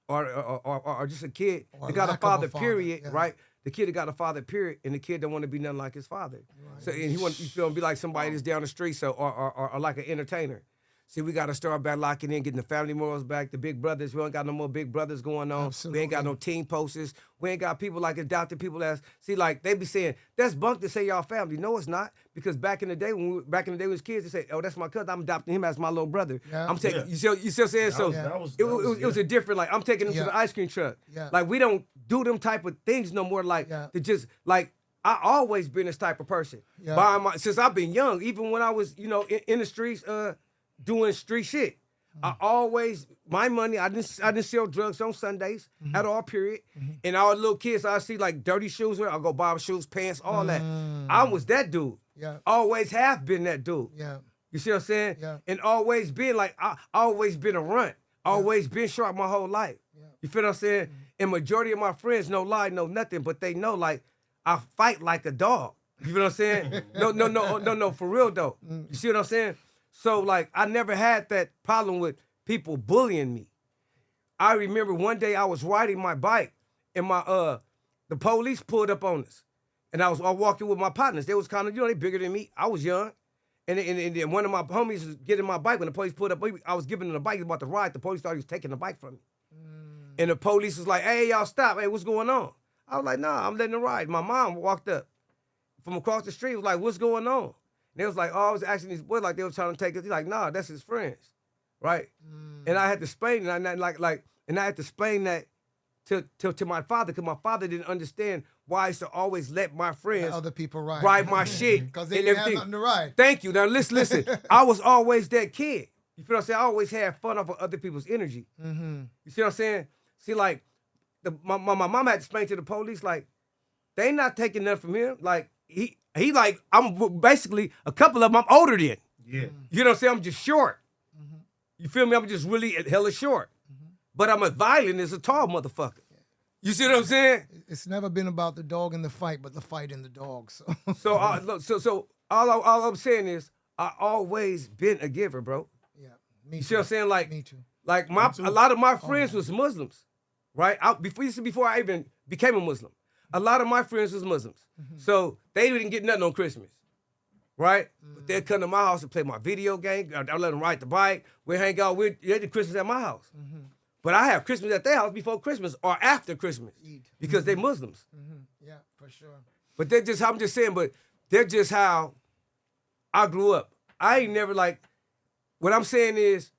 [SPEAKER 2] Or just a kid that got a father, period, right? The kid that got a father, period, and the kid don't want to be nothing like his father. Right. So and he want to be like somebody that's down the street, so or like an entertainer. See, we got to start back locking in, getting the family morals back, the big brothers. We don't got no more big brothers going on.
[SPEAKER 3] Absolutely.
[SPEAKER 2] We ain't got no teen posters. We ain't got people like adopted people that's, see, like, they be saying, that's bunk to say y'all family. No, it's not. Because back in the day, when we was kids, they say, oh, that's my cousin. I'm adopting him as my little brother. Yeah. I'm taking, you still saying? It was a different, like, I'm taking him to the ice cream truck. Yeah. Like, we don't do them type of things no more, like, to just, like, I always been this type of person. Yeah. Since I've been young, even when I was, you know, in the streets, doing street shit. I always, my money, I didn't sell drugs on Sundays at all, period. And all the little kids, I see like dirty shoes, I'll go buy shoes, pants, all that. I was that dude. Yeah. Always have been that dude. Yeah. You see what I'm saying? Yeah. And always been like, I always been a runt. Always been sharp my whole life. Yeah. You feel what I'm saying? And majority of my friends, no lie, no nothing, but they know like, I fight like a dog. You feel what I'm saying? No, for real though. You see what I'm saying? So, like, I never had that problem with people bullying me. I remember one day I was riding my bike, and the police pulled up on us. And I was walking with my partners. They was kind of, you know, they bigger than me. I was young. And then one of my homies was getting my bike. When the police pulled up, I was giving him the bike. He was about to ride. The police thought he was taking the bike from me. And the police was like, hey, y'all stop. Hey, what's going on? I was like, nah, I'm letting it ride. My mom walked up from across the street, was like, what's going on? And they was like, oh, I was asking these boys like they were trying to take us. He's like, nah, that's his friends, right? And I had to explain, and I had to explain that to my father, because my father didn't understand why I used to always let my friends
[SPEAKER 3] other people
[SPEAKER 2] ride my shit
[SPEAKER 3] because they didn't have nothing to ride.
[SPEAKER 2] Thank you. Now listen. I was always that kid. You feel what I'm saying? I always had fun off of other people's energy. You see what I'm saying? See, like my mom had to explain to the police, like, they not taking nothing from him. Like he like, I'm basically, a couple of them I'm older than. Yeah. You know what I'm saying? I'm just short. You feel me? I'm just really hella short. But I'm as violent as a tall motherfucker. You see what I'm saying?
[SPEAKER 3] It's never been about the dog in the fight, but the fight in the dog.
[SPEAKER 2] So all I'm saying is, I always been a giver, bro.
[SPEAKER 3] Yeah.
[SPEAKER 2] You see what I'm saying? Like,
[SPEAKER 3] me too.
[SPEAKER 2] Like a lot of my friends was Muslims, right? Before I even became a Muslim. A lot of my friends was Muslims. So they didn't get nothing on Christmas, right? But they'd come to my house and play my video game. I let them ride the bike. We hang out. We did Christmas at my house. But I have Christmas at their house before Christmas or after Christmas because they Muslims.
[SPEAKER 3] Yeah, for sure.
[SPEAKER 2] But I'm just saying, but they're just how I grew up. I ain't never like, what I'm saying is,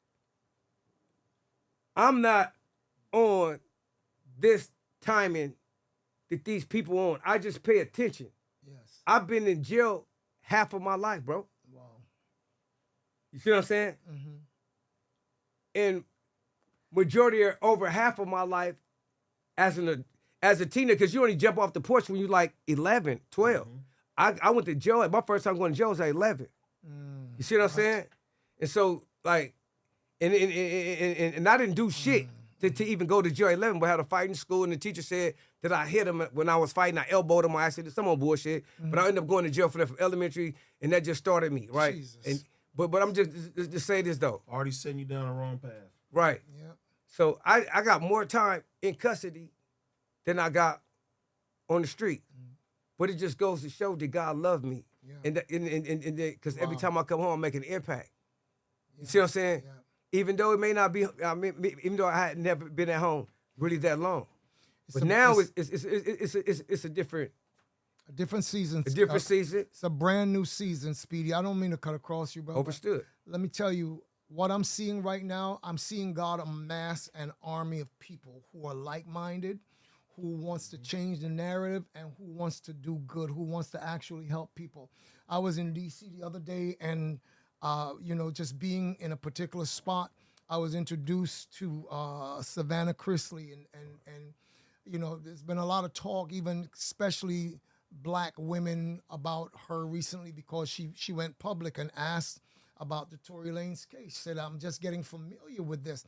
[SPEAKER 2] I'm not on this timing that these people on. I just pay attention.
[SPEAKER 3] Yes.
[SPEAKER 2] I've been in jail half of my life, bro.
[SPEAKER 3] Wow.
[SPEAKER 2] You see what I'm saying? And majority or over half of my life as a teenager, because you only jump off the porch when you're like 11, 12. I went to jail. My first time going to jail was at 11. You see what I'm saying? And so, like, and I didn't do shit. to even go to jail at 11, but I had a fight in school, and the teacher said that I hit him when I was fighting. I elbowed him, or I said some old bullshit. But I ended up going to jail for that from elementary, and that just started me, right?
[SPEAKER 3] Jesus.
[SPEAKER 2] And but I'm just say this though.
[SPEAKER 1] Already setting you down the wrong path.
[SPEAKER 2] Right.
[SPEAKER 3] Yeah.
[SPEAKER 2] So I got more time in custody than I got on the street. But it just goes to show that God loved me. Yeah. And because every time I come home, I make an impact. You see what I'm saying? Yeah. Even though it may not be, even though I had never been at home really that long. But now it's a different
[SPEAKER 3] season.
[SPEAKER 2] A different season.
[SPEAKER 3] It's a brand new season, Speedy. I don't mean to cut across you, bro.
[SPEAKER 2] Overstood.
[SPEAKER 3] Let me tell you, what I'm seeing right now, I'm seeing God amass an army of people who are like-minded, who wants to change the narrative, and who wants to do good, who wants to actually help people. I was in D.C. the other day, and just being in a particular spot, I was introduced to Savannah Christley, and there's been a lot of talk, even especially Black women, about her recently because she went public and asked about the Tory Lanez case. Said, I'm just getting familiar with this.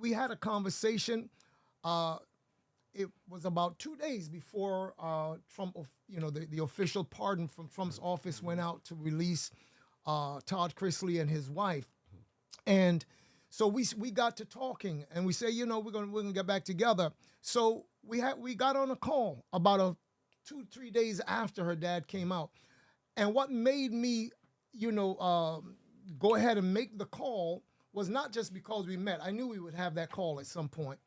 [SPEAKER 3] We had a conversation. It was about 2 days before Trump, the official pardon from Trump's office went out to release Todd Christley and his wife. And so we got to talking, and we say, we're gonna get back together. So we got on a call about 2-3 days after her dad came out. And what made me, go ahead and make the call was not just because we met. I knew we would have that call at some point.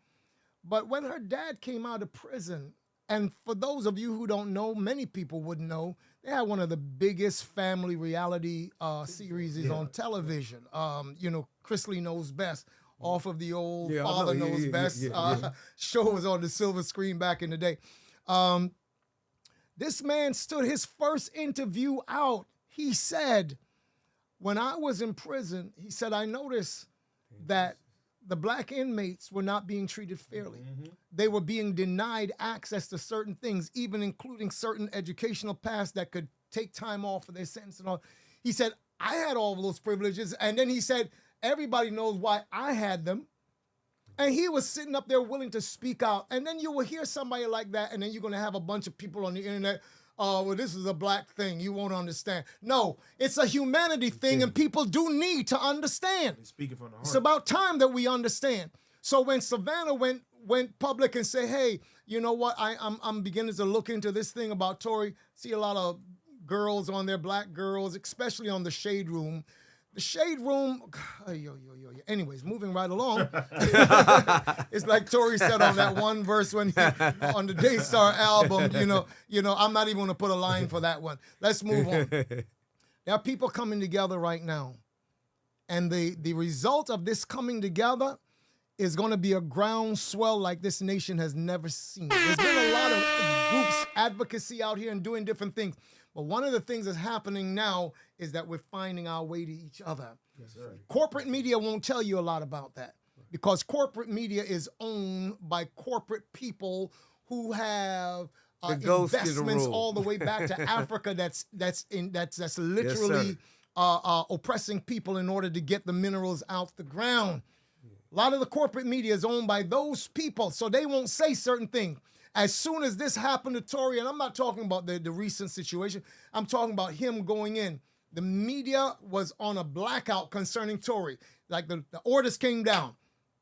[SPEAKER 3] But when her dad came out of prison, and for those of you who don't know, many people wouldn't know, they had one of the biggest family reality series on television. Christley Knows Best, off of the old Father Knows Best show was on the silver screen back in the day. This man stood his first interview out. He said, when I was in prison, he said, I noticed that the Black inmates were not being treated fairly. Mm-hmm. They were being denied access to certain things, even including certain educational paths that could take time off for their sentence and all. He said, I had all of those privileges. And then he said, everybody knows why I had them. And he was sitting up there willing to speak out. And then you will hear somebody like that, and then you're going to have a bunch of people on the internet, well, this is a Black thing. You won't understand. No, it's a humanity thing, and people do need to understand.
[SPEAKER 1] Speaking from the heart.
[SPEAKER 3] It's about time that we understand. So when Savannah went public and said, hey, you know what, I'm beginning to look into this thing about Tory, see a lot of girls on there, Black girls, especially on the Shaderoom. The Shaderoom, anyways, moving right along. It's like Tory said on that one verse on the Daystar album, I'm not even going to put a line for that one. Let's move on. There are people coming together right now. And the result of this coming together is going to be a groundswell like this nation has never seen. There's been a lot of groups, advocacy out here and doing different things. But one of the things that's happening now is that we're finding our way to each other. Yes, corporate media won't tell you a lot about that because corporate media is owned by corporate people who have investments all the way back to Africa. That's literally oppressing people in order to get the minerals out the ground. A lot of the corporate media is owned by those people, so they won't say certain things. As soon as this happened to Tory, and I'm not talking about the recent situation, I'm talking about him going in. The media was on a blackout concerning Tory. Like the orders came down.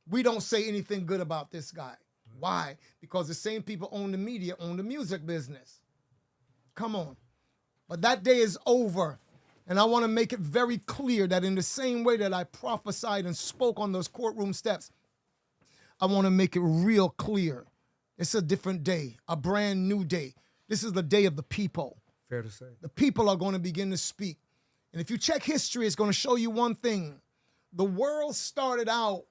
[SPEAKER 3] We don't say anything good about this guy. Why? Because the same people own the media, own the music business. Come on. But that day is over. And I want to make it very clear that in the same way that I prophesied and spoke on those courtroom steps, I want to make it real clear. It's a different day, a brand new day. This is the day of the people.
[SPEAKER 2] Fair to say.
[SPEAKER 3] The people are going to begin to speak. And if you check history, it's going to show you one thing. The world started out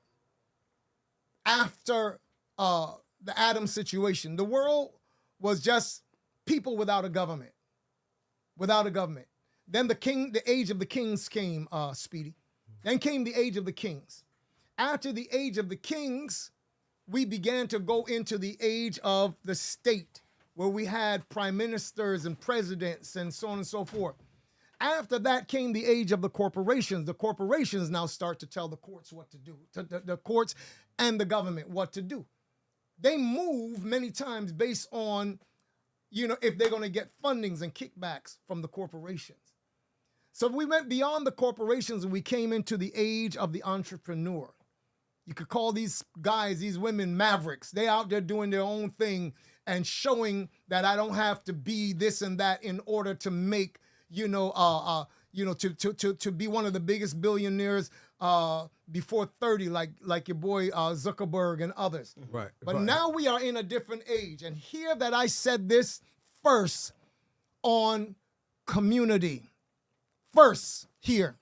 [SPEAKER 3] after the Adam situation. The world was just people without a government. Without a government. Then the age of the kings came, Speedy. Then came the age of the kings. After the age of the kings, we began to go into the age of the state, where we had prime ministers and presidents and so on and so forth. after that came the age of the corporations. The corporations now start to tell the courts what to do, to the courts and the government what to do. They move many times based on, if they're going to get fundings and kickbacks from the corporations. So we went beyond the corporations and we came into the age of the entrepreneur. You could call these guys, these women, mavericks. They out there doing their own thing and showing that I don't have to be this and that in order to make, to be one of the biggest billionaires before 30, like your boy Zuckerberg and others.
[SPEAKER 2] Right.
[SPEAKER 3] But now we are in a different age. And here that I said this first on community. First here.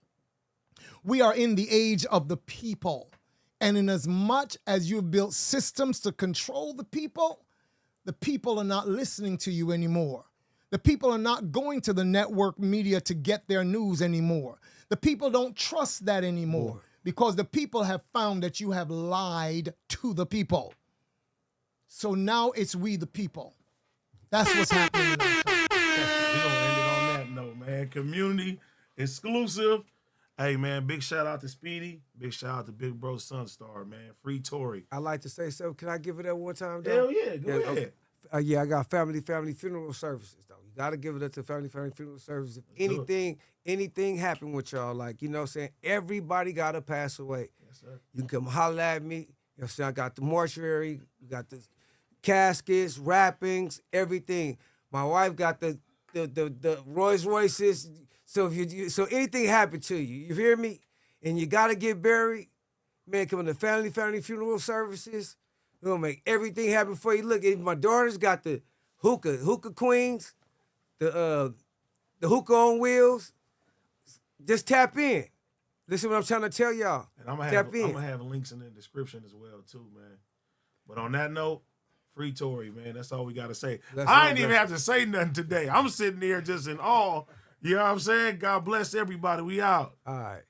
[SPEAKER 3] We are in the age of the people. And in as much as you've built systems to control the people are not listening to you anymore. The people are not going to the network media to get their news anymore. The people don't trust that anymore because the people have found that you have lied to the people. So now it's we the people. That's what's happening.
[SPEAKER 1] We're going to end it on that note, man. Community exclusive. Hey, man, big shout out to Speedy. Big shout out to Big Bro Sonstar, man. Free Tory.
[SPEAKER 2] I like to say so. Can I give it up one time, though?
[SPEAKER 1] Hell yeah, go ahead.
[SPEAKER 2] Okay. I got family funeral services, though. You got to give it up to family funeral services. If anything happen with y'all, like, you know what I'm saying? Everybody got to pass away.
[SPEAKER 1] Yes, sir.
[SPEAKER 2] You can come holler at me. You know what I'm saying? I got the mortuary. You got the caskets, wrappings, everything. My wife got the Rolls Royces. So if anything happened to you, you hear me, and you gotta get buried, man, come to family funeral services. We're gonna make everything happen for you. Look, my daughter's got the hookah queens, the hookah on wheels. Just tap in. Listen what I'm trying to tell y'all.
[SPEAKER 1] And I'm gonna have links in the description as well too, man. But on that note, free Tory, man. That's all we gotta say. I ain't even have to say nothing today. I'm sitting there just in awe. You know what I'm saying? God bless everybody. We out.
[SPEAKER 2] All right.